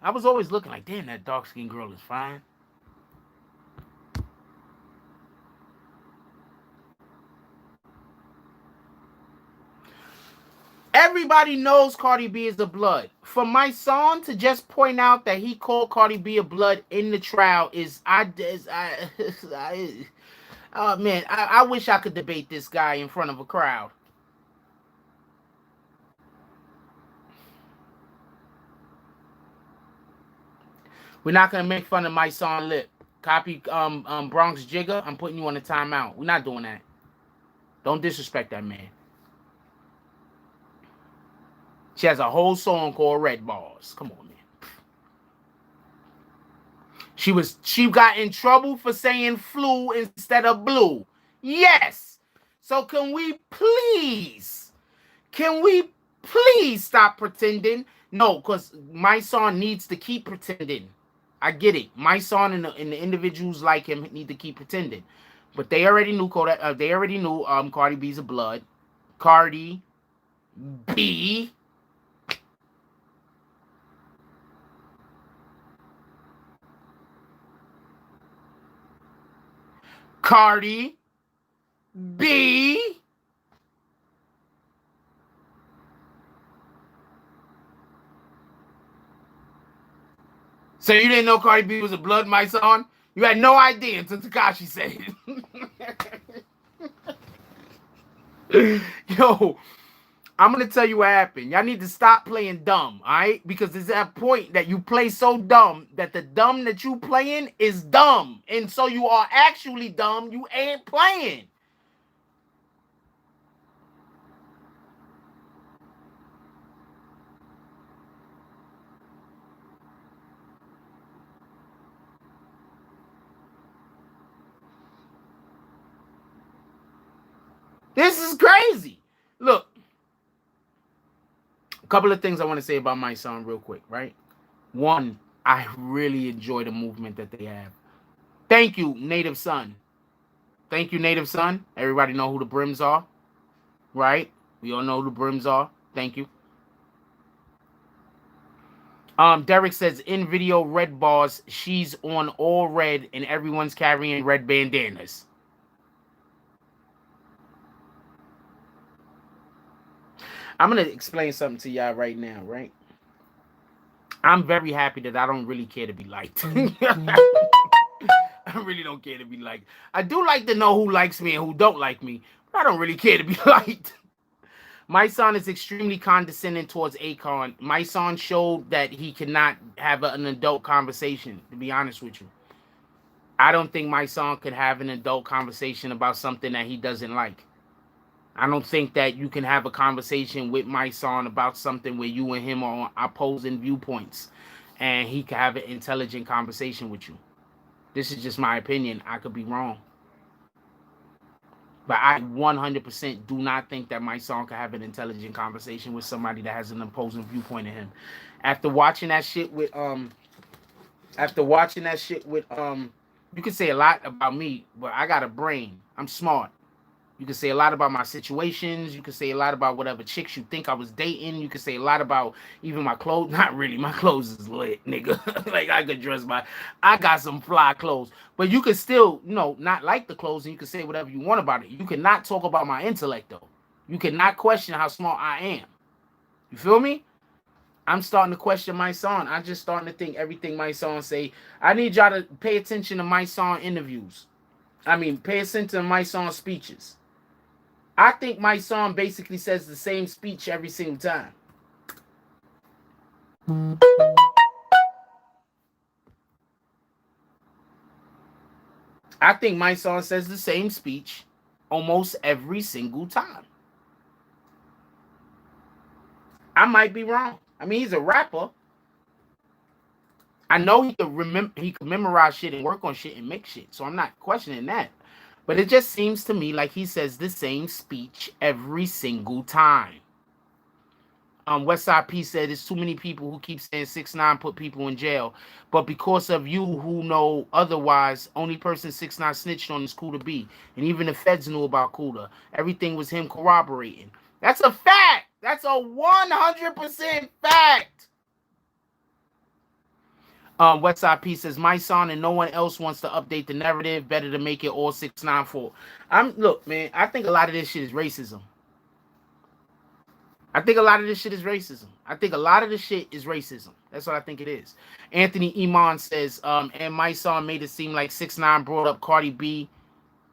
I was always looking like, damn, that dark-skinned girl is fine. Everybody knows Cardi B is a blood. For my son to just point out that he called Cardi B a blood in the trial is, oh man, I wish I could debate this guy in front of a crowd. We're not gonna make fun of my son lip. Copy Bronx Jigger. I'm putting you on a timeout. We're not doing that. Don't disrespect that man. She has a whole song called Red Bars. Come on, man. She got in trouble for saying flu instead of blue. Yes. So can we please stop pretending? No, because my son needs to keep pretending. I get it. My son and the individuals like him need to keep pretending. But they already knew Cardi B's a blood. Cardi B. Cardi B. So you didn't know Cardi B was a blood, my son? You had no idea until Tekashi said it. Yo, I'm going to tell you what happened. Y'all need to stop playing dumb, all right? Because there's that point that you play so dumb that the dumb that you playing is dumb. And so you are actually dumb. You ain't playing. This is crazy. Look, a couple of things I want to say about my son real quick, right? One, I really enjoy the movement that they have. Thank you, Native Son. Thank you, Native Son. Everybody know who the Brims are, right? We all know who the Brims are. Thank you. Derek says, in video Red Bars, she's on all red and everyone's carrying red bandanas. I'm going to explain something to y'all right now, right? I'm very happy that I don't really care to be liked. I really don't care to be liked. I do like to know who likes me and who don't like me, but I don't really care to be liked. My son is extremely condescending towards AKON. My son showed that he cannot have an adult conversation, to be honest with you. I don't think my son could have an adult conversation about something that he doesn't like. I don't think that you can have a conversation with my son about something where you and him are on opposing viewpoints and he can have an intelligent conversation with you. This is just my opinion. I could be wrong. But I 100% do not think that my son can have an intelligent conversation with somebody that has an opposing viewpoint of him. After watching that shit with you can say a lot about me, but I got a brain. I'm smart. You can say a lot about my situations. You can say a lot about whatever chicks you think I was dating. You can say a lot about even my clothes. Not really. My clothes is lit, nigga. Like, I could dress I got some fly clothes. But you can still, not like the clothes, and you can say whatever you want about it. You cannot talk about my intellect, though. You cannot question how smart I am. You feel me? I'm starting to question my son. I'm just starting to think everything my son say. I need y'all to pay attention to my son interviews. Pay attention to my son speeches. I think my son basically says the same speech every single time. I think my son says the same speech almost every single time. I might be wrong. I mean, he's a rapper. I know he could memorize shit and work on shit and make shit. So I'm not questioning that. But it just seems to me like he says the same speech every single time. Westside P said there's too many people who keep saying 6ix9ine put people in jail, but because of you who know otherwise, only person 6ix9ine snitched on is Kuda B, and even the feds knew about Kuda. Everything was him corroborating. That's a fact. That's a 100% fact. Westside P says MYSONNE and no one else wants to update the narrative. Better to make it all 6ix9ine fault. Look, man. I think a lot of this shit is racism. I think a lot of this shit is racism. That's what I think it is. Anthony Iman says, and MYSONNE made it seem like 6ix9ine brought up Cardi B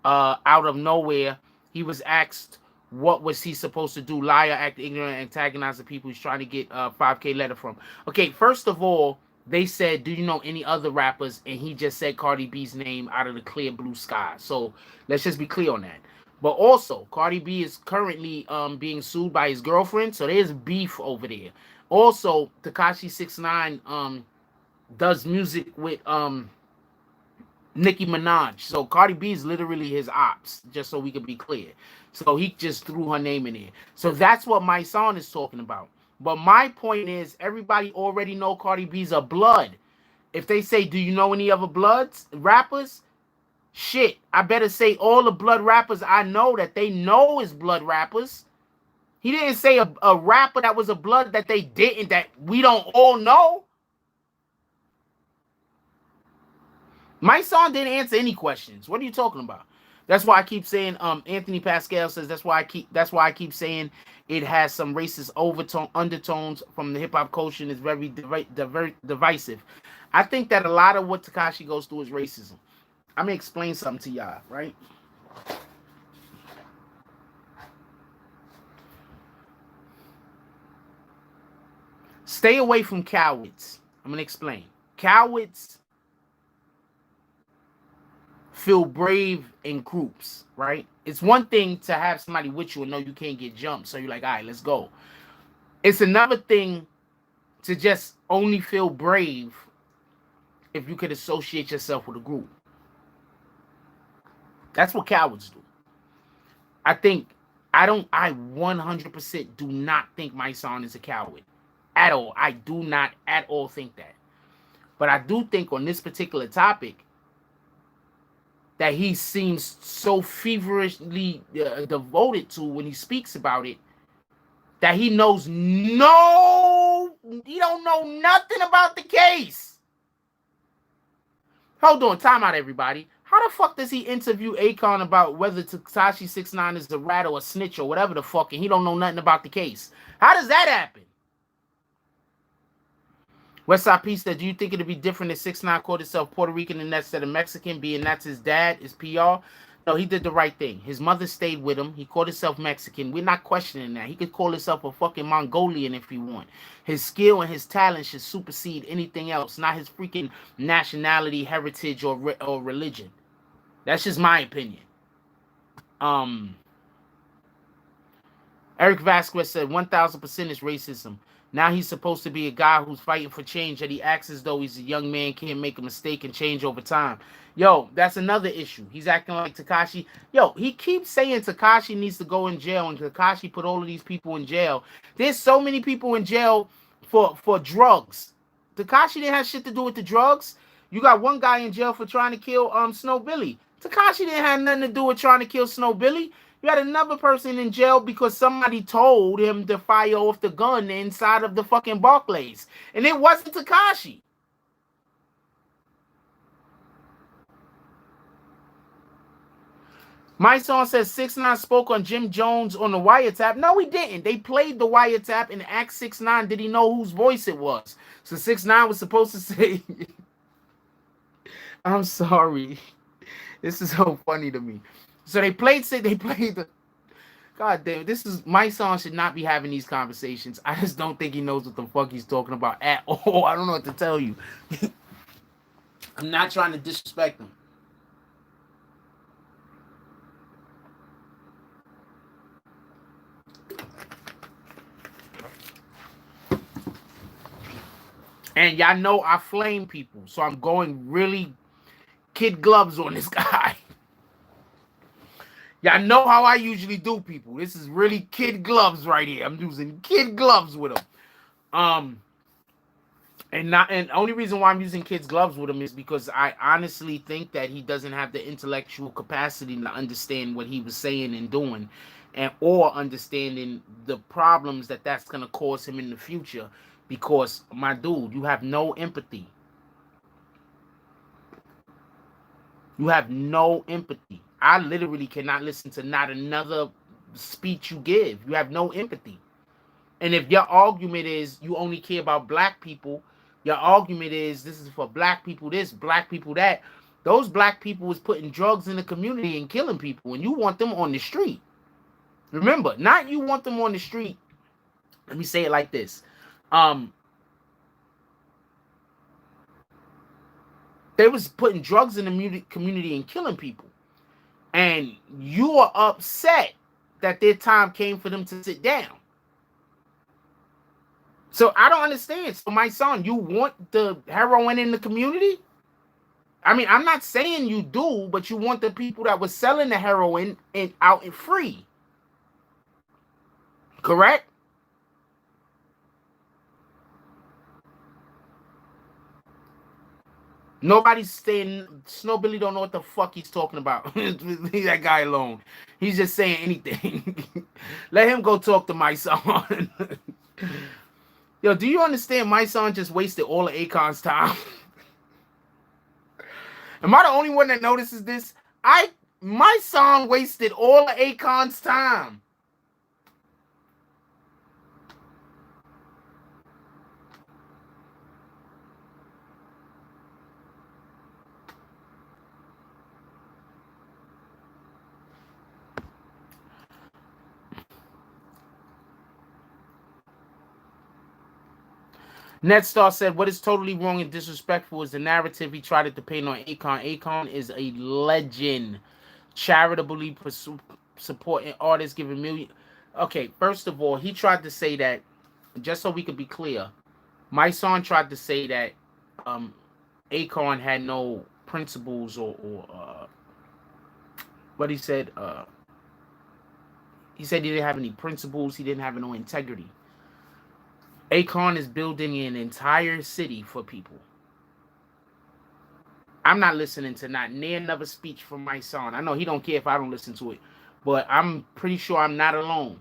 out of nowhere. He was asked what was he supposed to do. Liar, act ignorant, antagonize the people he's trying to get a 5K letter from. Okay, first of all, they said, do you know any other rappers? And he just said Cardi B's name out of the clear blue sky. So let's just be clear on that. But also, Cardi B is currently being sued by his girlfriend, so there's beef over there. Also, Tekashi 6ix9ine does music with Nicki Minaj. So Cardi B is literally his ops, just so we can be clear. So he just threw her name in there. So that's what MYSONNE is talking about. But my point is, everybody already know Cardi B's a blood. If they say, do you know any other bloods, rappers? Shit, I better say all the blood rappers I know that they know is blood rappers. He didn't say a rapper that was a blood that they didn't, that we don't all know. MYSONNE didn't answer any questions. What are you talking about? That's why I keep saying, Anthony Pascal says that's why I keep saying it has some racist undertones from the hip hop culture and is very divisive. I think that a lot of what Tekashi goes through is racism. I'm gonna explain something to y'all, right? Stay away from cowards. I'm gonna explain. Cowards feel brave in groups, right? It's one thing to have somebody with you and know you can't get jumped, so you're like, all right, let's go. It's another thing to just only feel brave if you could associate yourself with a group. That's what cowards do. I 100% do not think MYSONNE is a coward at all. I do not at all think that. But I do think on this particular topic that he seems so feverishly devoted to when he speaks about it that he knows he don't know nothing about the case. Hold on, time out, everybody. How the fuck does he interview AKON about whether Tekashi 6ix9ine is the rat or a snitch or whatever the fuck, and he don't know nothing about the case? How does that happen? Westside P said, do you think it'd be different if 6ix9ine called himself Puerto Rican and instead of Mexican, being that's his dad, his PR? No, he did the right thing. His mother stayed with him. He called himself Mexican. We're not questioning that. He could call himself a fucking Mongolian if he want. His skill and his talent should supersede anything else, not his freaking nationality, heritage, or religion. That's just my opinion. Eric Vasquez said 1,000% is racism. Now he's supposed to be a guy who's fighting for change, that he acts as though he's a young man, can't make a mistake and change over time. Yo, that's another issue. He's acting like Tekashi. Yo, he keeps saying Tekashi needs to go in jail, and Tekashi put all of these people in jail. There's so many people in jail for drugs. Tekashi didn't have shit to do with the drugs. You got one guy in jail for trying to kill Snow Billy. Tekashi didn't have nothing to do with trying to kill Snow Billy. You had another person in jail because somebody told him to fire off the gun inside of the fucking Barclays. And it wasn't Tekashi. MYSONNE says 6ix9ine spoke on Jim Jones on the wiretap. No, he didn't. They played the wiretap and asked 6ix9ine, did he know whose voice it was? So 6ix9ine was supposed to say, I'm sorry. This is so funny to me. So they played the, God damn, MYSONNE should not be having these conversations. I just don't think he knows what the fuck he's talking about at all. I don't know what to tell you. I'm not trying to disrespect him. And y'all know I flame people, so I'm going really kid gloves on this guy. Y'all know how I usually do people. This is really kid gloves right here. I'm using kid gloves with them. And the only reason why I'm using kids gloves with him is because I honestly think that he doesn't have the intellectual capacity to understand what he was saying and doing, and or understanding the problems that that's gonna cause him in the future. Because my dude, you have no empathy. You have no empathy. I literally cannot listen to not another speech you give. You have no empathy. And if your argument is you only care about black people, your argument is this is for black people this, black people that, those black people is putting drugs in the community and killing people, and you want them on the street. Remember, not you want them on the street. Let me say it like this. They was putting drugs in the community and killing people. And you are upset that their time came for them to sit down. So I don't understand. So my son, you want the heroin in the community? I mean, I'm not saying you do, but you want the people that were selling the heroin out and free. Correct? Nobody's saying Snow Billy don't know what the fuck he's talking about. Leave that guy alone. He's just saying anything. Let him go talk to my son. Yo, do you understand my son just wasted all of Akon's time? Am I the only one that notices this? My son wasted all of Akon's time. Netstar said, what is totally wrong and disrespectful is the narrative he tried to paint on Akon. Akon is a legend. Charitably supporting artists, giving millions. Okay, first of all, he tried to say that, just so we could be clear, my son tried to say that Akon had no principles or what he said. He said he didn't have any principles. He didn't have no integrity. Akon is building an entire city for people. I'm not listening to not near another speech from my son. I know he don't care if I don't listen to it, but I'm pretty sure I'm not alone.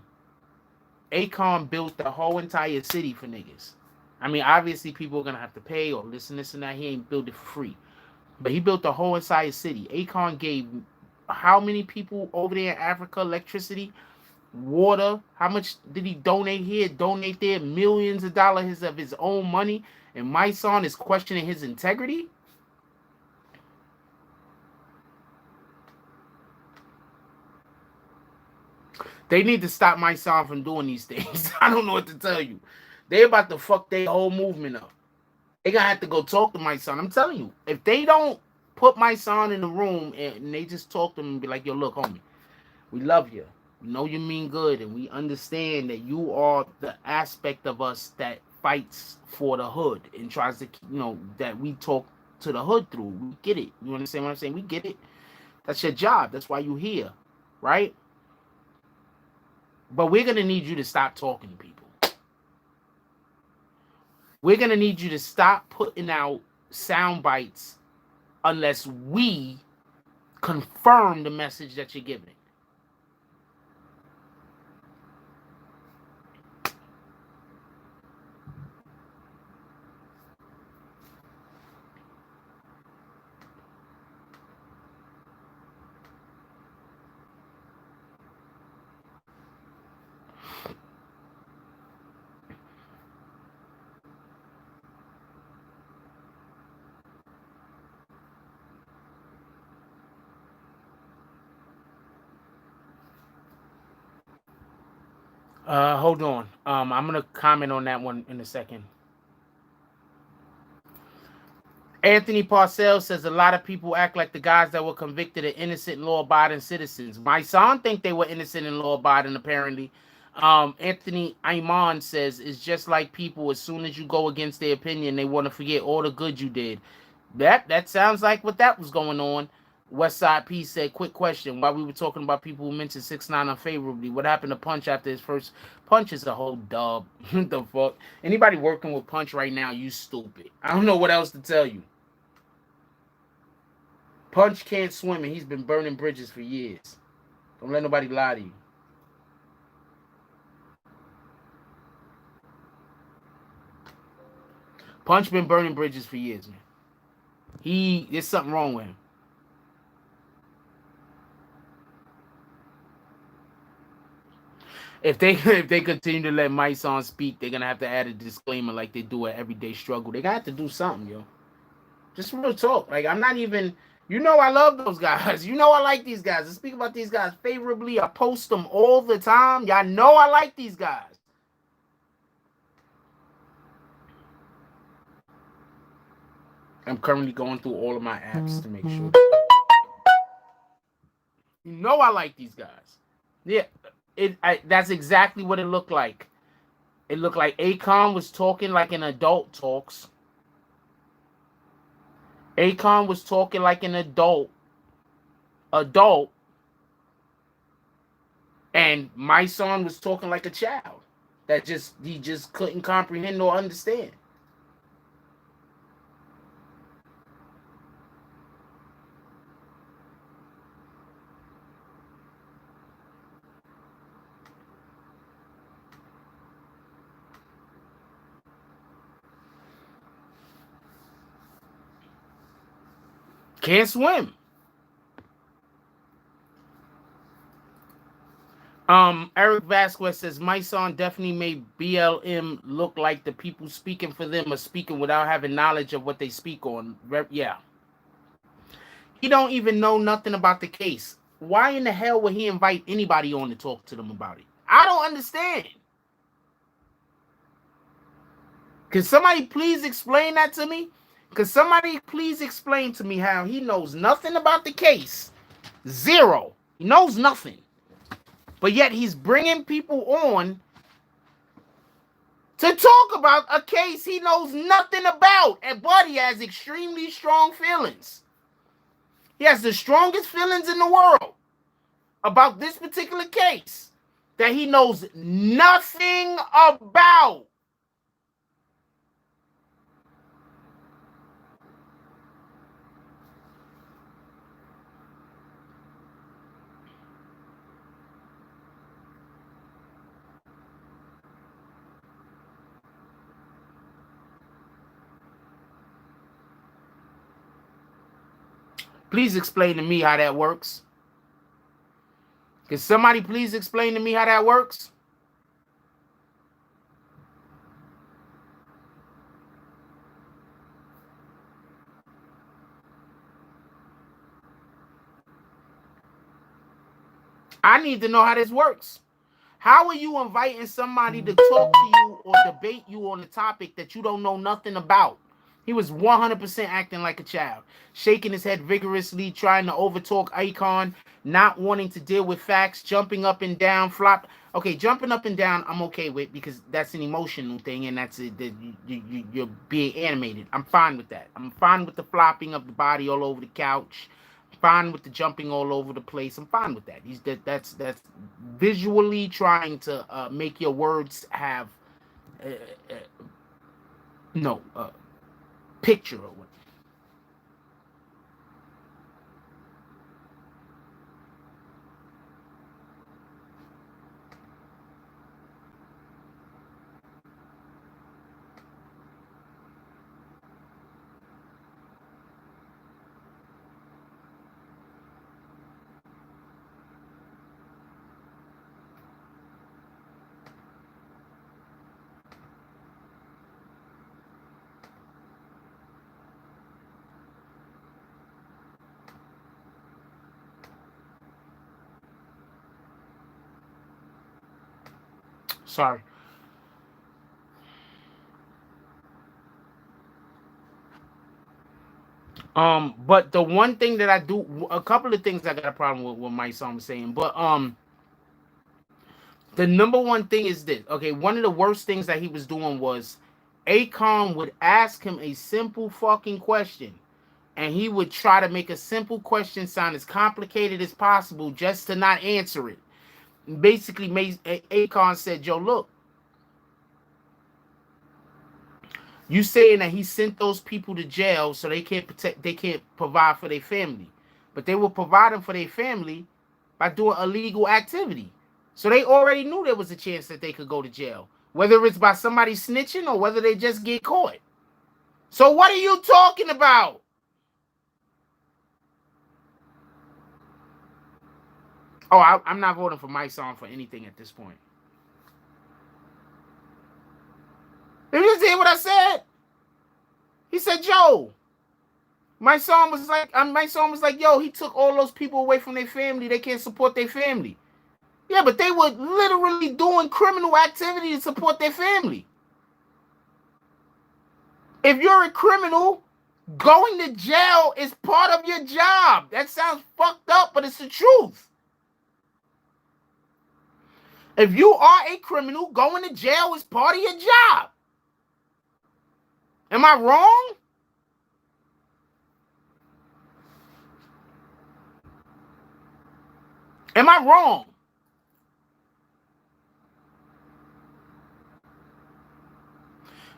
Akon built the whole entire city for niggas. I mean, obviously people are gonna have to pay or listen this and that. He ain't built it for free, but he built the whole entire city. Akon gave how many people over there in Africa electricity, water? How much did he donate here, donate there? Millions of dollars of his own money. And my son is questioning his integrity? They need to stop my son from doing these things. I don't know what to tell you. They about to fuck their whole movement up. They gonna have to go talk to my son. I'm telling you, if they don't put my son in the room and they just talk to him and be like, yo, look, homie, we love you. We know you mean good, and we understand that you are the aspect of us that fights for the hood and tries to, that we talk to the hood through. We get it. You understand what I'm saying? We get it. That's your job. That's why you're here, right? But we're going to need you to stop talking to people. We're going to need you to stop putting out sound bites unless we confirm the message that you're giving. Hold on. I'm gonna comment on that one in a second. Anthony Parcells says a lot of people act like the guys that were convicted are innocent, law-abiding citizens. My son think they were innocent and law-abiding, apparently. Anthony Iman says it's just like people. As soon as you go against their opinion, they want to forget all the good you did. That sounds like what that was going on. Westside P said, quick question. While we were talking about people who mentioned 6ix9ine unfavorably, what happened to Punch after his first Punch is a whole dub. What the fuck? Anybody working with Punch right now, you stupid. I don't know what else to tell you. Punch can't swim and he's been burning bridges for years. Don't let nobody lie to you. Punch been burning bridges for years, man. There's something wrong with him. If they continue to let MYSONNE speak, they're gonna have to add a disclaimer like they do at Everyday Struggle. They got to do something, yo. Just real talk. Like, I'm not even. I love those guys. I like these guys. I speak about these guys favorably. I post them all the time. Y'all know I like these guys. I'm currently going through all of my apps to make sure. I like these guys. Yeah, that's exactly what it looked like. It looked like AKON was talking like an adult talks. AKON was talking like an adult, and MYSONNE was talking like a child that he just couldn't comprehend or understand. Can't swim. Eric Vasquez says MYSONNE definitely made BLM look like the people speaking for them are speaking without having knowledge of what they speak on. Yeah. He don't even know nothing about the case. Why in the hell would he invite anybody on to talk to them about it? I don't understand. Can somebody please explain that to me? Can somebody please explain to me how he knows nothing about the case? Zero. He knows nothing. But yet he's bringing people on to talk about a case he knows nothing about. But he has extremely strong feelings. He has the strongest feelings in the world about this particular case that he knows nothing about. Please explain to me how that works. Can somebody please explain to me how that works? I need to know how this works. How are you inviting somebody to talk to you or debate you on a topic that you don't know nothing about? He was 100% acting like a child, shaking his head vigorously, trying to overtalk AKON, not wanting to deal with facts, jumping up and down, flop. Okay, jumping up and down, I'm okay with because that's an emotional thing and that's you're being animated. I'm fine with that. I'm fine with the flopping of the body all over the couch. Fine with the jumping all over the place. I'm fine with that. That's visually trying to make your words have picture or what. Sorry. But the one thing that I do, a couple of things I got a problem with what MYSONNE was saying, but The number one thing is this. Okay, one of the worst things that he was doing was AKON would ask him a simple fucking question, and he would try to make a simple question sound as complicated as possible just to not answer it. Basically, AKON said, "Yo, look, you saying that he sent those people to jail so they can't provide for their family, but they will provide them for their family by doing illegal activity. So they already knew there was a chance that they could go to jail, whether it's by somebody snitching or whether they just get caught. So what are you talking about?" Oh, I'm not voting for MYSONNE for anything at this point. Did you just hear what I said? He said, "Yo," MYSONNE was like, "Yo, he took all those people away from their family. They can't support their family." Yeah, but they were literally doing criminal activity to support their family. If you're a criminal, going to jail is part of your job. That sounds fucked up, but it's the truth. If you are a criminal, going to jail is part of your job. Am I wrong? Am I wrong?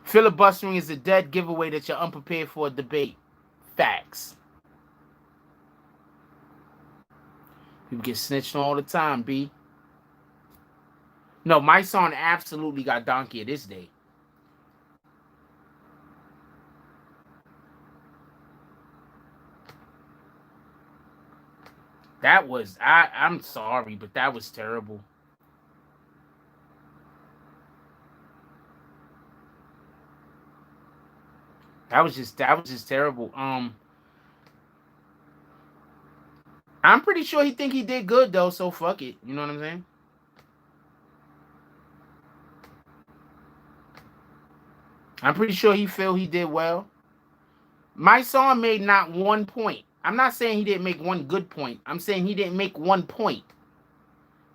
Filibustering is a dead giveaway that you're unprepared for a debate. Facts. People get snitched on all the time, B. No, MYSONNE absolutely got donkey of this day. That was, I'm sorry, but that was terrible. That was just terrible. I'm pretty sure he think he did good though, so fuck it. You know what I'm saying? I'm pretty sure he feel he did well. MYSONNE made not one point. I'm not saying he didn't make one good point. I'm saying he didn't make one point.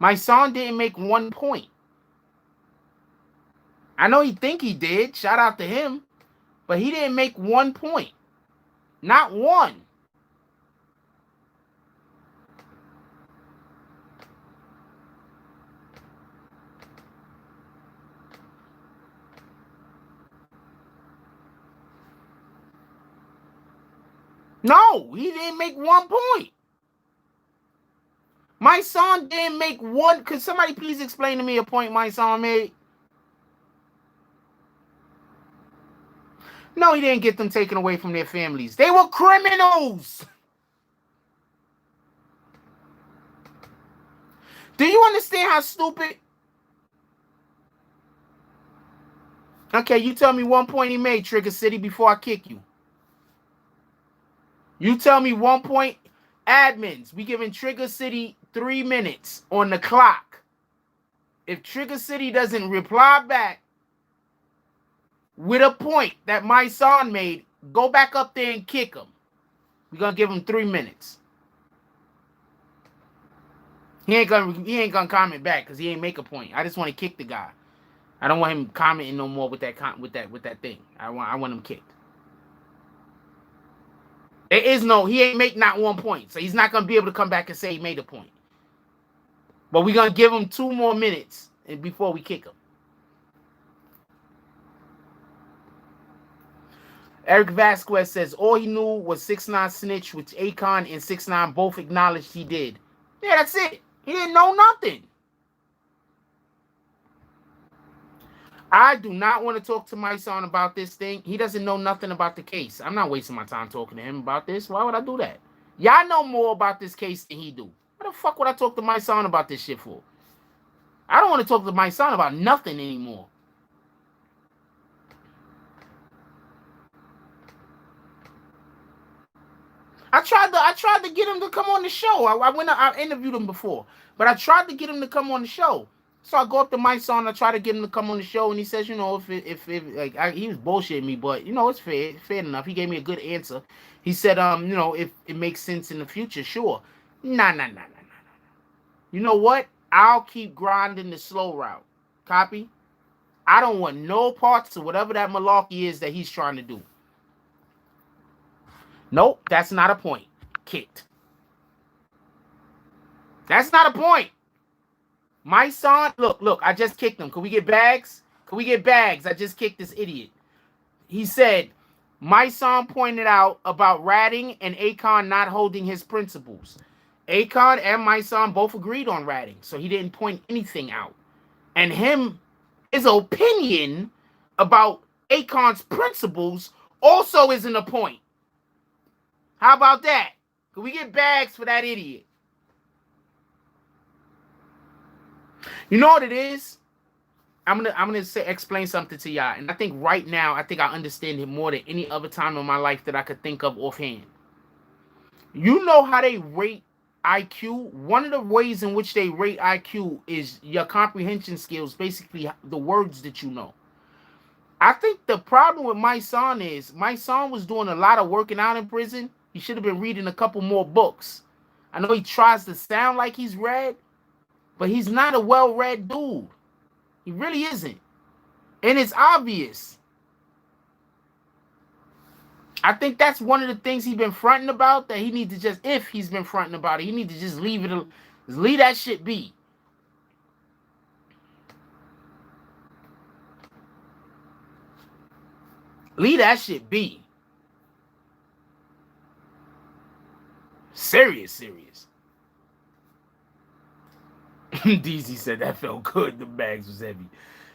MYSONNE didn't make one point. I know he think he did. Shout out to him. But he didn't make one point. Not one. No, he didn't make one point. MYSONNE didn't make one. Could somebody please explain to me a point MYSONNE made? No, he didn't get them taken away from their families. They were criminals. Do you understand how stupid? Okay, you tell me one point he made, Trigger City, before I kick you. You tell me one point. Admins, we giving Trigger City 3 minutes on the clock. If Trigger City doesn't reply back with a point that MYSONNE made, go back up there and kick him. We're gonna give him 3 minutes. He ain't gonna comment back because he ain't make a point. I just want to kick the guy. I don't want him commenting no more with that thing. I want him kicked. There is no, he ain't make not one point, so he's not gonna be able to come back and say he made a point. But we're gonna give him 2 more minutes before we kick him. Eric Vasquez says all he knew was 6ix9ine snitch, which AKON and 6ix9ine both acknowledged he did. Yeah, that's it. He didn't know nothing. I do not want to talk to MYSONNE about this thing. He doesn't know nothing about the case. I'm not wasting my time talking to him about this. Why would I do that? Y'all know more about this case than he do. What the fuck would I talk to MYSONNE about this shit for? I don't want to talk to MYSONNE about nothing anymore. I tried to get him to come on the show. I interviewed him before, but I tried to get him to come on the show. So I go up to MYSONNE. I try to get him to come on the show, and he says, you know, he was bullshitting me, but you know, it's fair enough. He gave me a good answer. He said, you know, if it makes sense in the future, sure. Nah. You know what? I'll keep grinding the slow route. Copy? I don't want no parts of whatever that malarkey is that he's trying to do. Nope, that's not a point. Kicked. That's not a point. My son, look, I just kicked him. Can we get bags? Can we get bags? I just kicked this idiot. He said, my son pointed out about ratting and AKON not holding his principles. AKON and my son both agreed on ratting, so he didn't point anything out. And his opinion about AKON's principles also isn't a point. How about that? Can we get bags for that idiot? You know what it is? I'm gonna explain something to y'all, and I think right now I understand him more than any other time in my life that I could think of offhand. You know how they rate IQ? One of the ways in which they rate IQ is your comprehension skills, basically the words that you know. I think the problem with my son is my son was doing a lot of working out in prison. He should have been reading a couple more books. I know he tries to sound like he's read, but he's not a well-read dude. He really isn't. And it's obvious. I think that's one of the things he's been fronting about, that he needs to just, if he's been fronting about it, he needs to just leave that shit be. Leave that shit be. Serious. DZ said that felt good. The bags was heavy.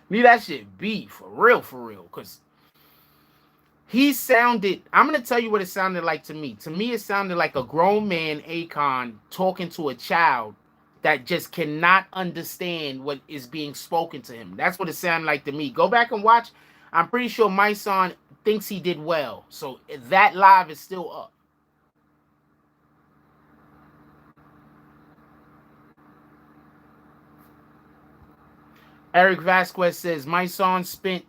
Leave that shit be, for real. Because he sounded, I'm going to tell you what it sounded like to me. To me, it sounded like a grown man, AKON, talking to a child that just cannot understand what is being spoken to him. That's what it sounded like to me. Go back and watch. I'm pretty sure my son thinks he did well. So that live is still up. Eric Vasquez says, my son spent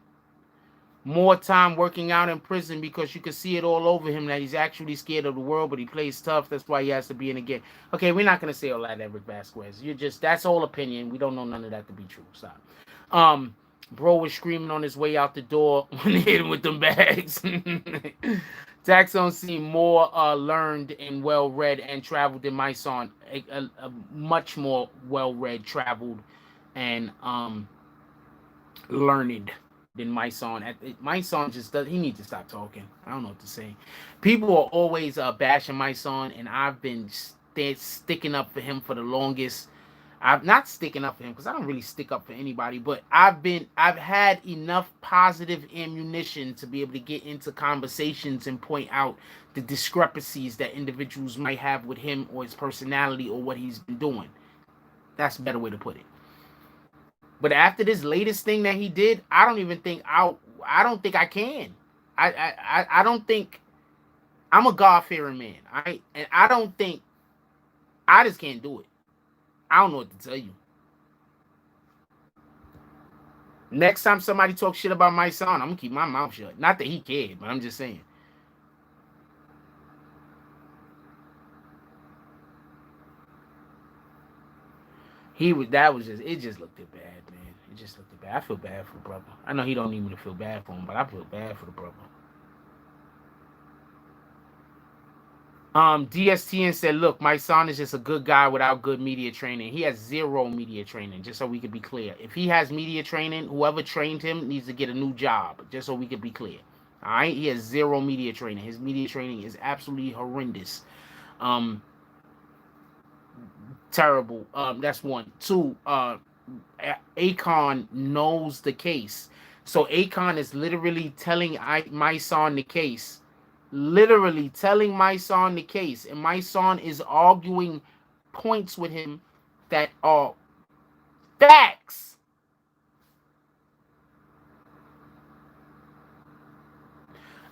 more time working out in prison because you can see it all over him that he's actually scared of the world, but he plays tough. That's why he has to be in the game. Okay, we're not going to say all that, Eric Vasquez. That's all opinion. We don't know none of that to be true. Stop. Bro was screaming on his way out the door when he hit him with them bags. Taxon seemed more learned and well-read and traveled than my son. A much more well-read, traveled, and learned than my son. My son just does. He needs to stop talking. I don't know what to say. People are always bashing my son, and I've been sticking up for him for the longest. I'm not sticking up for him because I don't really stick up for anybody, but I've had enough positive ammunition to be able to get into conversations and point out the discrepancies that individuals might have with him or his personality or what he's been doing. That's a better way to put it. But after this latest thing that he did, I don't think I can. I don't think I'm a God-fearing man. I don't think I just can't do it. I don't know what to tell you. Next time somebody talks shit about my son, I'm gonna keep my mouth shut. Not that he cared, but I'm just saying. It just looked bad, man. It just looked bad. I feel bad for the brother. I know he don't need me to feel bad for him, but I feel bad for the brother. DSTN said, look, my son is just a good guy without good media training. He has zero media training, just so we could be clear. If he has media training, whoever trained him needs to get a new job, just so we could be clear. All right? He has zero media training. His media training is absolutely horrendous. Terrible. That's one. Two, AKON knows the case. So AKON is literally telling my son the case. Literally telling my son the case. And my son is arguing points with him that are facts.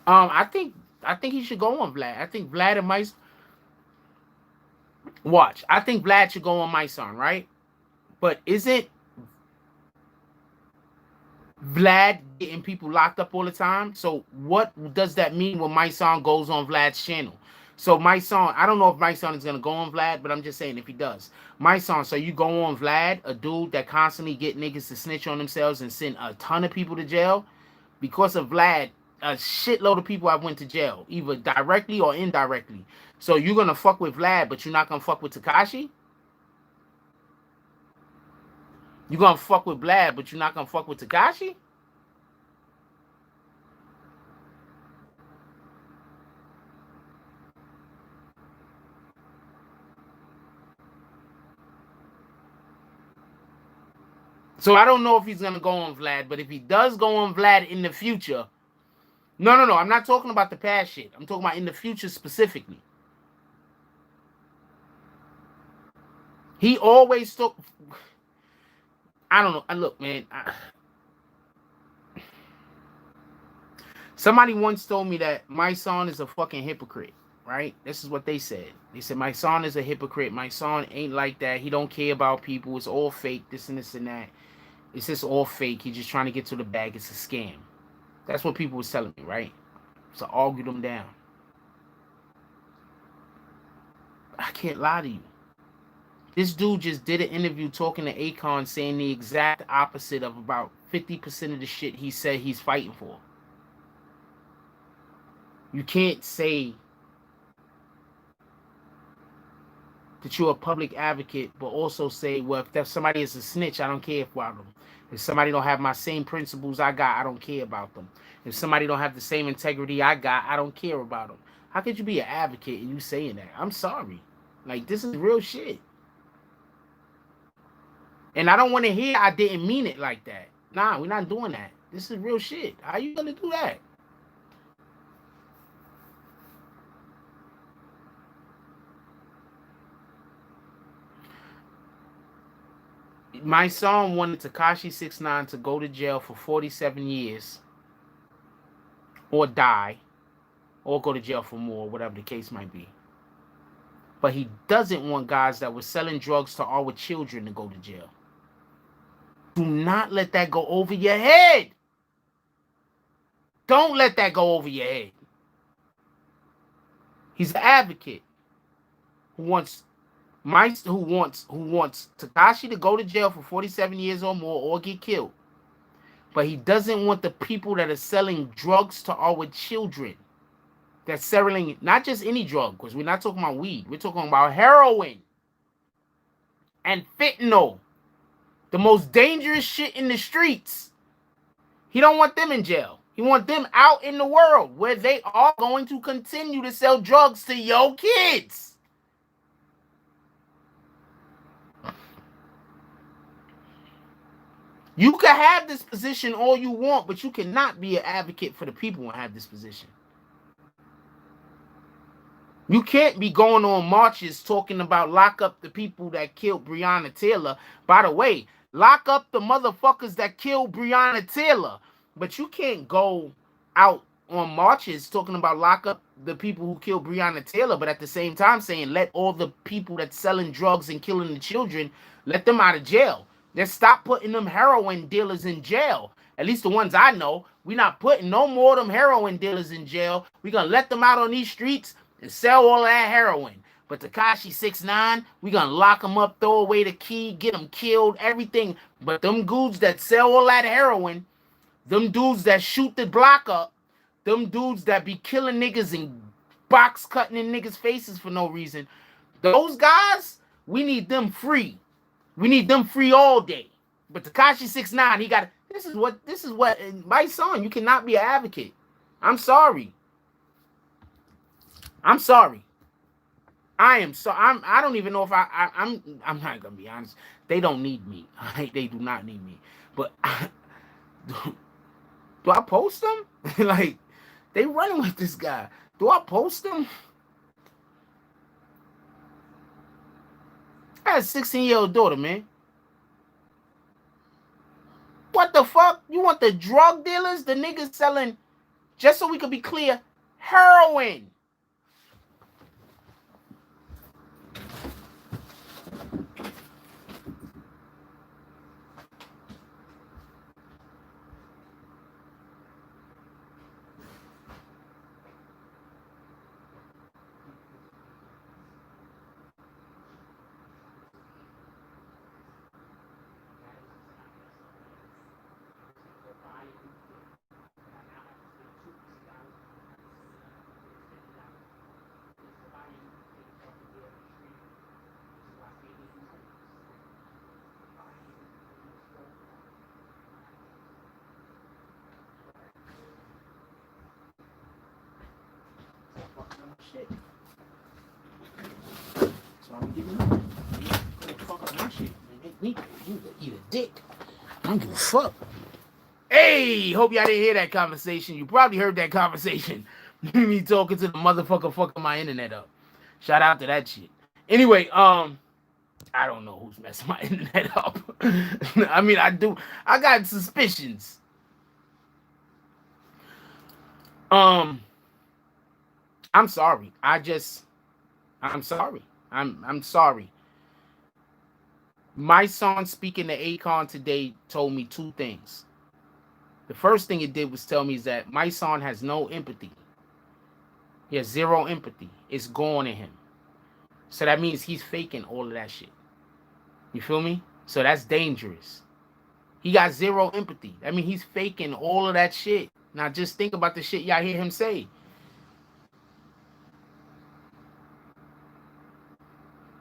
I think he should go on Vlad. I think Vlad and my watch. I think Vlad should go on my son, right? But isn't Vlad getting people locked up all the time? So what does that mean when my son goes on Vlad's channel? So MYSONNE, I don't know if MYSONNE is gonna go on Vlad, but I'm just saying if he does. MYSONNE, so you go on Vlad, a dude that constantly get niggas to snitch on themselves and send a ton of people to jail. Because of Vlad, a shitload of people have went to jail, either directly or indirectly. So you're gonna fuck with Vlad, but you're not gonna fuck with Tekashi? You're gonna fuck with Vlad, but you're not gonna fuck with Tekashi? So I don't know if he's gonna go on Vlad, but if he does go on Vlad in the future, no. I'm not talking about the past shit. I'm talking about in the future specifically. He always took. I don't know. Look, man. Somebody once told me that MYSONNE is a fucking hypocrite. Right? This is what they said. They said MYSONNE is a hypocrite. MYSONNE ain't like that. He don't care about people. It's all fake. This and this and that. It's just all fake. He's just trying to get to the bag. It's a scam. That's what people was telling me, right? So I argued them down. I can't lie to you. This dude just did an interview talking to AKON saying the exact opposite of about 50% of the shit he said he's fighting for. You can't say that you're a public advocate, but also say, well, if somebody is a snitch, I don't care about them. If somebody don't have my same principles I got, I don't care about them. If somebody don't have the same integrity I got, I don't care about them. How could you be an advocate and you saying that? I'm sorry. Like, this is real shit. And I don't want to hear I didn't mean it like that. Nah, we're not doing that. This is real shit. How you gonna do that? MYSONNE wanted Tekashi 6ix9ine to go to jail for 47 years or die or go to jail for more, whatever the case might be. But he doesn't want guys that were selling drugs to our children to go to jail. Do not let that go over your head. Don't let that go over your head. He's an advocate who wants Tekashi to go to jail for 47 years or more or get killed. But he doesn't want the people that are selling drugs to our children. That's selling not just any drug, because we're not talking about weed. We're talking about heroin and fentanyl. The most dangerous shit in the streets. He don't want them in jail. He wants them out in the world where they are going to continue to sell drugs to your kids. You can have this position all you want, but you cannot be an advocate for the people and have this position. You can't be going on marches talking about lock up the people that killed Breonna Taylor. By the way, lock up the motherfuckers that killed Breonna Taylor. But you can't go out on marches talking about lock up the people who killed Breonna Taylor, but at the same time saying let all the people that's selling drugs and killing the children, let them out of jail. Let's stop putting them heroin dealers in jail. At least the ones I know. We're not putting no more of them heroin dealers in jail. We're going to let them out on these streets and sell all that heroin. But Tekashi 6ix9ine, we gonna lock him up, throw away the key, get him killed, everything. But them dudes that sell all that heroin, them dudes that shoot the block up, them dudes that be killing niggas and box cutting in niggas' faces for no reason, those guys, we need them free. We need them free all day. But Tekashi 6ix9ine, he got this is what MYSONNE, you cannot be an advocate. I'm sorry. I'm sorry. I don't even know if I'm not gonna be honest. They don't need me. They do not need me. But do I post them? Like, they running with this guy. Do I post them? I had a 16-year-old daughter, man. What the fuck? You want the drug dealers, the niggas selling, just so we could be clear, heroin. shit. So I'm giving up. You gonna fuck up my shit. Make me eat a dick. I don't give a fuck. Hey, hope y'all didn't hear that conversation. You probably heard that conversation. Me talking to the motherfucker fucking my internet up. Shout out to that shit. Anyway, I don't know who's messing my internet up. I mean, I do. I got suspicions. I'm sorry. I'm sorry. I'm sorry. My son speaking to AKON today told me two things. The first thing it did was tell me is that my son has no empathy. He has zero empathy. It's gone in him. So that means he's faking all of that shit. You feel me? So that's dangerous. He got zero empathy. I mean, he's faking all of that shit. Now just think about the shit y'all hear him say.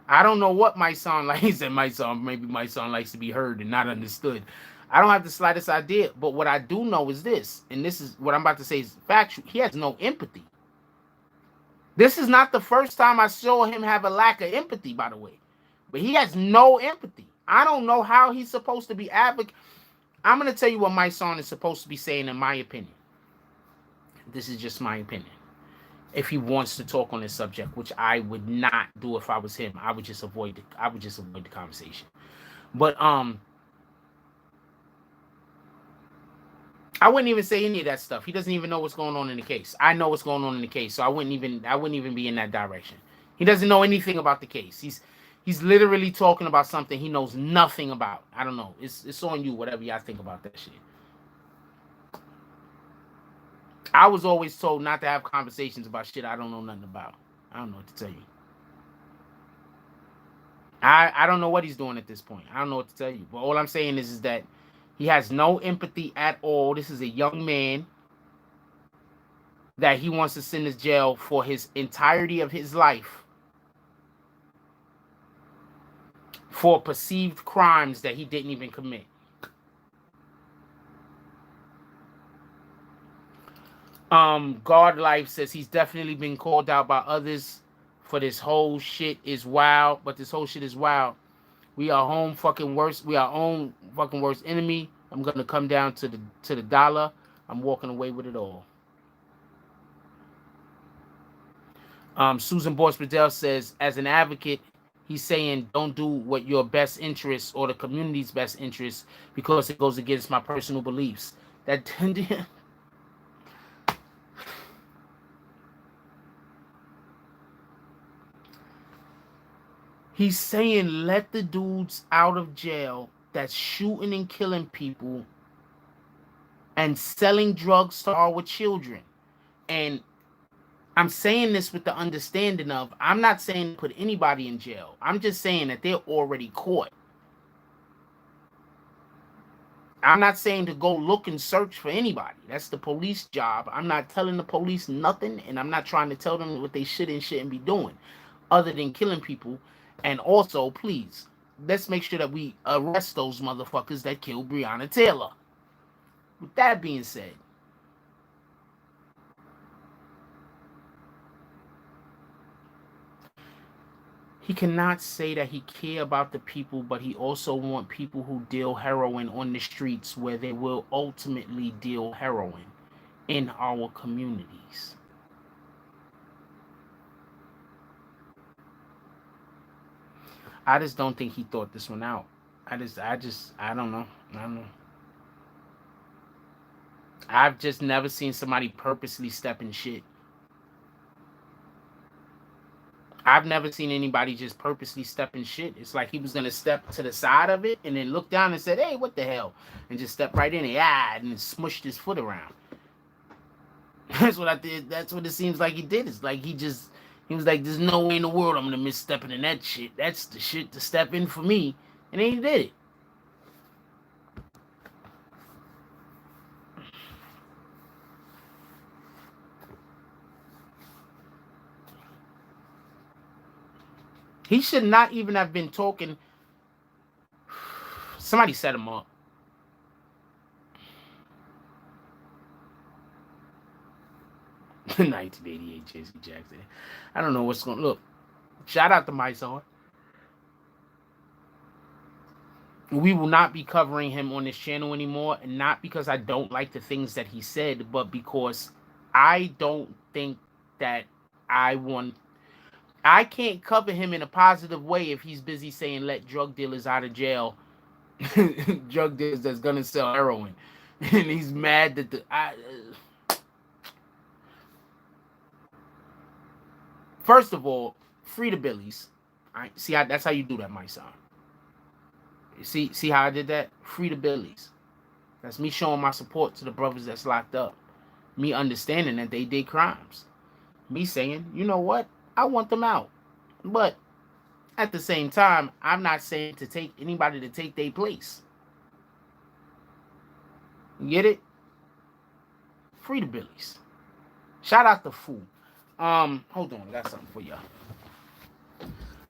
I don't know what my son likes. He said maybe my son likes to be heard and not understood. I don't have the slightest idea. But what I do know is this, and this is what I'm about to say is factual. He has no empathy. This is not the first time I saw him have a lack of empathy, by the way. But he has no empathy. I don't know how he's supposed to be advocate. I'm going to tell you what my son is supposed to be saying, in my opinion. This is just my opinion. If he wants to talk on this subject, which I would not do if I was him, I would just avoid the conversation. But I wouldn't even say any of that stuff. He doesn't even know what's going on in the case. I know what's going on in the case, so I wouldn't even be in that direction. He doesn't know anything about the case. He's literally talking about something he knows nothing about. I don't know. It's on you, whatever y'all think about that shit. I was always told not to have conversations about shit I don't know nothing about. I don't know what to tell you. I don't know what he's doing at this point. I don't know what to tell you. But all I'm saying is that he has no empathy at all. This is a young man that he wants to send to jail for his entirety of his life for perceived crimes that he didn't even commit. God Life says he's definitely been called out by others for this whole shit is wild, but this whole shit is wild. We are home fucking worst. We are own fucking worst enemy. I'm gonna come down to the dollar. I'm walking away with it all. Susan Boyce Bradell says, as an advocate, he's saying don't do what your best interests or the community's best interests because it goes against my personal beliefs. That he's saying let the dudes out of jail that's shooting and killing people and selling drugs to our children. And I'm saying this with the understanding of, I'm not saying put anybody in jail. I'm just saying that they're already caught. I'm not saying to go look and search for anybody. That's the police job. I'm not telling the police nothing, and I'm not trying to tell them what they should and shouldn't be doing other than killing people. And also, please, let's make sure that we arrest those motherfuckers that killed Breonna Taylor. With that being said, he cannot say that he care about the people, but he also want people who deal heroin on the streets where they will ultimately deal heroin in our communities. I just don't think he thought this one out. I don't know. I've just never seen somebody purposely step in shit. I've never seen anybody just purposely step in shit. It's like he was going to step to the side of it and then look down and said, hey, what the hell? And just step right in it. And smushed his foot around. That's what I did. That's what it seems like he did. It's like he was like, there's no way in the world I'm going to miss stepping in that shit. That's the shit to step in for me. And then he did it. He should not even have been talking. Somebody set him up. 1988 Jesse Jackson. I don't know what's going to look. Shout out to MYSONNE. We will not be covering him on this channel anymore, and not because I don't like the things that he said, but because I don't think that I can't cover him in a positive way if he's busy saying let drug dealers out of jail, drug dealers that's gonna sell heroin, and he's mad that first of all, free the billies. All right, see how that's how you do that, MYSONNE. See how I did that? Free the billies. That's me showing my support to the brothers that's locked up. Me understanding that they did crimes. Me saying, you know what? I want them out. But at the same time, I'm not saying to take anybody to take their place. You get it? Free the billies. Shout out to Fool. Hold on, I got something for y'all.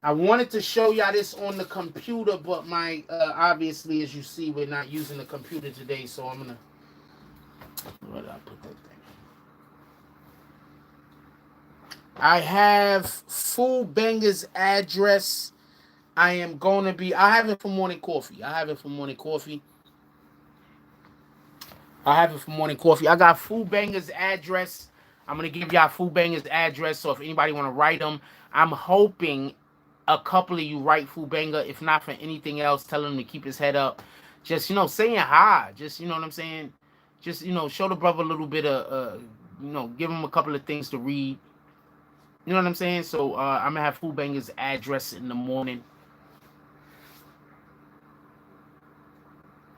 I wanted to show y'all this on the computer, but my obviously, as you see, we're not using the computer today, so I'm gonna where did I put that thing? I have Fool Banger's address. I have it for morning coffee. I got Fool Banger's address. I'm gonna give y'all Fool Banger's address, so if anybody want to write him, I'm hoping a couple of you write Fool Banger. If not for anything else, tell him to keep his head up. Just, saying hi. Just, you know what I'm saying? Just, show the brother a little bit of, give him a couple of things to read. You know what I'm saying? So I'm going to have Fool Banger's address in the morning.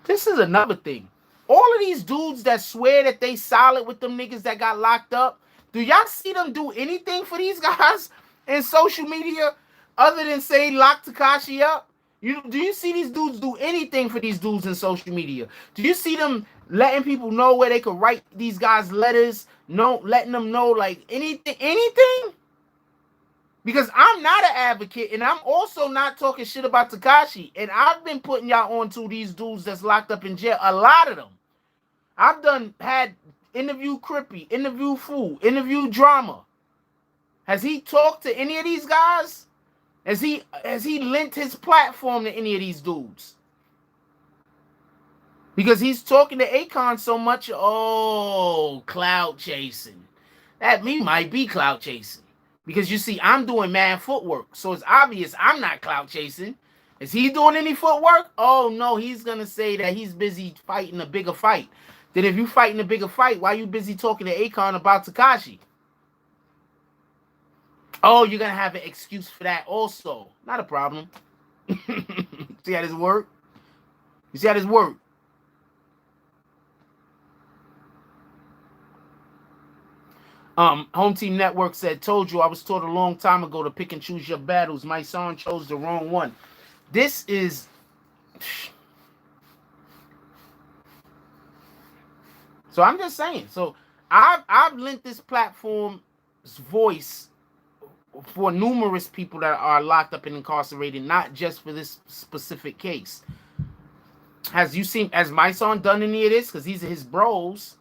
This is another thing. All of these dudes that swear that they solid with them niggas that got locked up, do y'all see them do anything for these guys in social media? Other than say lock Tekashi up? Do you see these dudes do anything for these dudes in social media? Do you see them letting people know where they could write these guys letters? No, letting them know like anything? Because I'm not an advocate, and I'm also not talking shit about Tekashi. And I've been putting y'all on to these dudes that's locked up in jail. A lot of them. I've had interview Crippy, interview Fool, interview Drama. Has he talked to any of these guys? Has he lent his platform to any of these dudes? Because he's talking to AKON so much. Oh, cloud chasing. That me might be cloud chasing. Because you see, I'm doing mad footwork. So it's obvious I'm not cloud chasing. Is he doing any footwork? Oh, no, he's going to say that he's busy fighting a bigger fight. Then if you fighting a bigger fight, why are you busy talking to AKON about Tekashi? Oh, you're going to have an excuse for that also. Not a problem. See how this work? You see how this work? Home Team Network said, told you I was taught a long time ago to pick and choose your battles. My son chose the wrong one. This is... So I'm just saying. So I've lent this platform's voice for numerous people that are locked up and incarcerated, not just for this specific case. Has MYSONNE done any of this? Because these are his bros,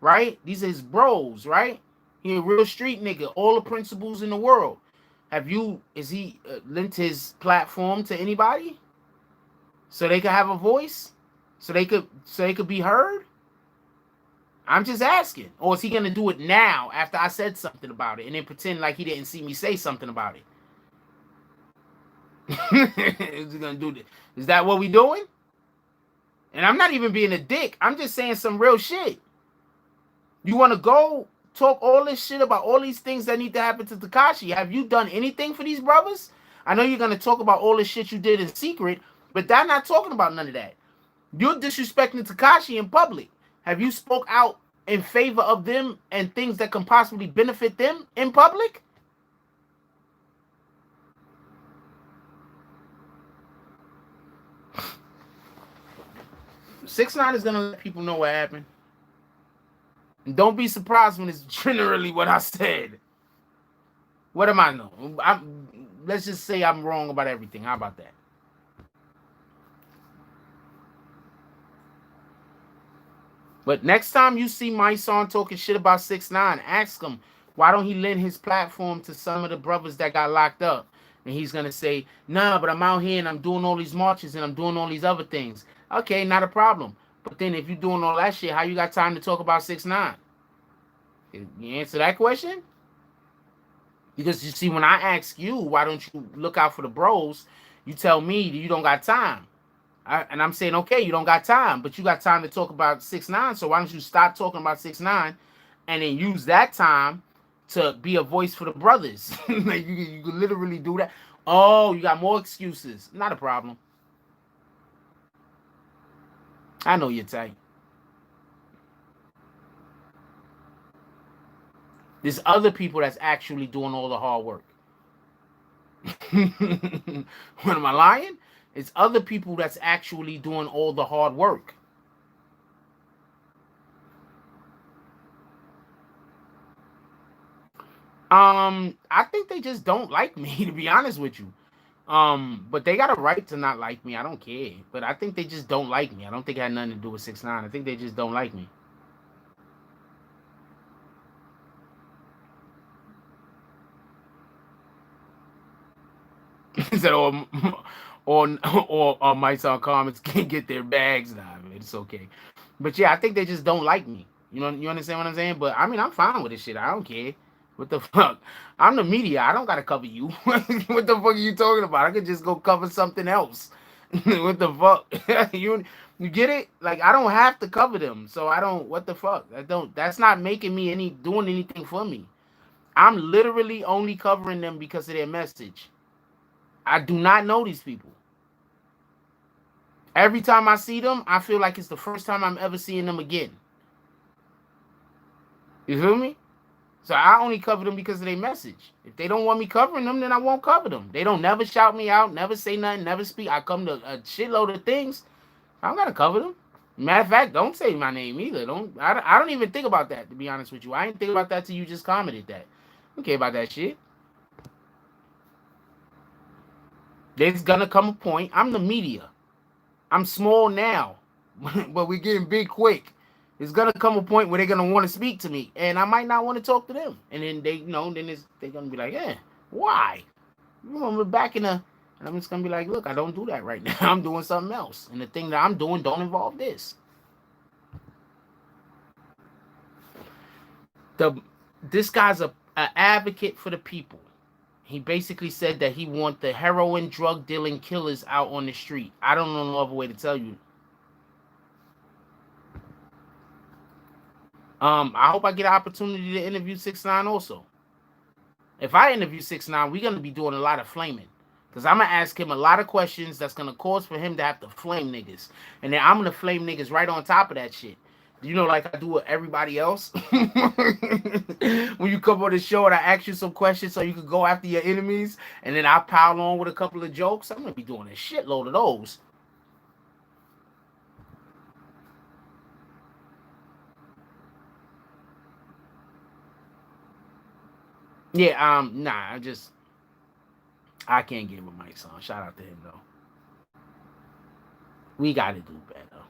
right? These are his bros, right? He a real street nigga, all the principles in the world. Is he lent his platform to anybody? So they could have a voice? So they could be heard? I'm just asking. Or is he going to do it now after I said something about it and then pretend like he didn't see me say something about it? Is he going to do this? Is that what we doing? And I'm not even being a dick. I'm just saying some real shit. You want to go talk all this shit about all these things that need to happen to Tekashi? Have you done anything for these brothers? I know you're going to talk about all the shit you did in secret, but they're not talking about none of that. You're disrespecting Tekashi in public. Have you spoke out in favor of them and things that can possibly benefit them in public? (6ix9ine) is going to let people know what happened. And don't be surprised when it's generally what I said. What am I know? Let's just say I'm wrong about everything. How about that? But next time you see MYSONNE talking shit about 6ix9ine, ask him why don't he lend his platform to some of the brothers that got locked up. And he's gonna say, nah, but I'm out here and I'm doing all these marches and I'm doing all these other things. Okay, not a problem. But then if you're doing all that shit, how you got time to talk about 6ix9ine? You answer that question? Because you see, when I ask you, why don't you look out for the bros, you tell me that you don't got time. And I'm saying, okay, you don't got time, but you got time to talk about 6ix9ine. So why don't you stop talking about 6ix9ine and then use that time to be a voice for the brothers? Like you could literally do that. Oh, you got more excuses. Not a problem. I know you're tight. There's other people that's actually doing all the hard work. What am I lying? It's other people that's actually doing all the hard work. I think they just don't like me, to be honest with you. But they got a right to not like me. I don't care. But I think they just don't like me. I don't think it had nothing to do with 6ix9ine. I think they just don't like me. Said or MYSONNE comments can't get their bags. Nah, man, it's okay. But yeah, I think they just don't like me. You understand what I'm saying? But I mean, I'm fine with this shit. I don't care. What the fuck? I'm the media. I don't gotta cover you. What the fuck are you talking about? I could just go cover something else. What the fuck? You get it? Like I don't have to cover them. So I don't. What the fuck? I don't. That's not making me doing anything for me. I'm literally only covering them because of their message. I do not know these people. Every time I see them, I feel like it's the first time I'm ever seeing them again. You feel me? So I only cover them because of their message. If they don't want me covering them, then I won't cover them. They don't never shout me out, never say nothing, never speak. I come to a shitload of things. I don't gotta cover them. Matter of fact, don't say my name either. I don't even think about that, to be honest with you. I didn't think about that till you just commented that. I don't care about that shit. There's gonna come a point. I'm the media. I'm small now, but we're getting big quick. There's gonna come a point where they're gonna want to speak to me, and I might not want to talk to them. And then they're gonna be like, why? You remember back in the, and I'm just gonna be like, look, I don't do that right now. I'm doing something else, and the thing that I'm doing don't involve this. This guy's a advocate for the people. He basically said that he want the heroin drug dealing killers out on the street. I don't know no other way to tell you. I hope I get an opportunity to interview 6ix9ine also. If I interview 6ix9ine, we're gonna be doing a lot of flaming. Because I'm gonna ask him a lot of questions that's gonna cause for him to have to flame niggas. And then I'm gonna flame niggas right on top of that shit. You know, like I do with everybody else. When you come on the show and I ask you some questions so you can go after your enemies, and then I pile on with a couple of jokes, I'm gonna be doing a shitload of those. Yeah, nah, I can't get with MYSONNE. Shout out to him though. We gotta do better.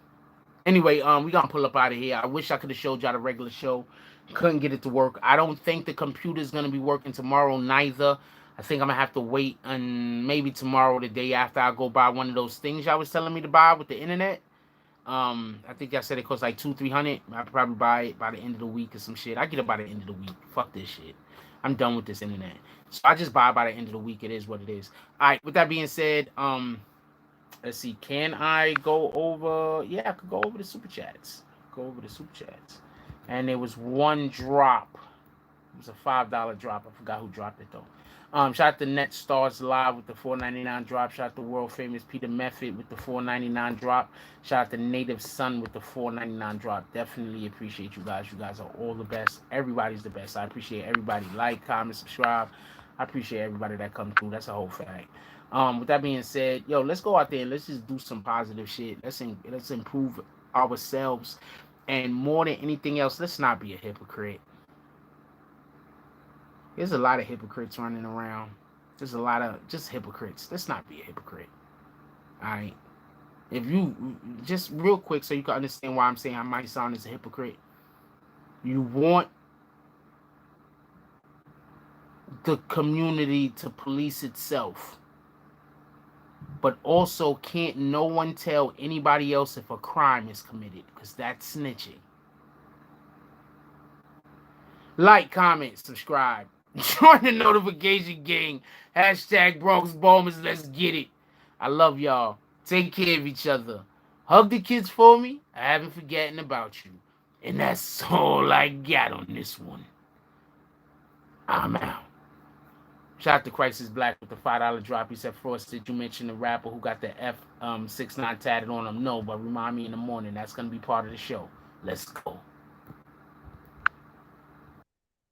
Anyway, we gonna pull up out of here. I wish I could have showed y'all the regular show. Couldn't get it to work. I don't think the computer's gonna be working tomorrow neither. I think I'm gonna have to wait and maybe tomorrow, the day after, I go buy one of those things y'all was telling me to buy with the internet. I think I said it costs like $200-300. I'll probably buy it by the end of the week or some shit. I get it by the end of the week. Fuck this shit. I'm done with this internet. So I just buy it by the end of the week. It is what it is. All right. With that being said, let's see. Can I go over? Yeah, I could go over the super chats. Go over the super chats. And there was one drop. It was a $5 drop. I forgot who dropped it though. Shout out to Net Stars Live with the $4.99 drop. Shout out to world famous Peter Method with the $4.99 drop. Shout out to Native Sun with the $4.99 drop. Definitely appreciate you guys. You guys are all the best. Everybody's the best. I appreciate everybody. Like, comment, subscribe. I appreciate everybody that comes through. That's a whole fact. With that being said, yo, let's go out there and let's just do some positive shit. Let's improve ourselves, and more than anything else, let's not be a hypocrite. There's a lot of hypocrites running around. There's a lot of just hypocrites. Let's not be a hypocrite. All right. If you just real quick, so you can understand why I'm saying I might sound as a hypocrite. You want the community to police itself, but also can't no one tell anybody else if a crime is committed, because that's snitching. Like, comment, subscribe, join the notification gang. Hashtag Bronx Bombers. Let's get it. I love y'all. Take care of each other. Hug the kids for me. I haven't forgotten about you. And that's all I got on this one. I'm out. Shout out to Crisis Black with the $5 drop. He said, Frost, did you mention the rapper who got the F69 tatted on him? No, but remind me in the morning. That's going to be part of the show. Let's go.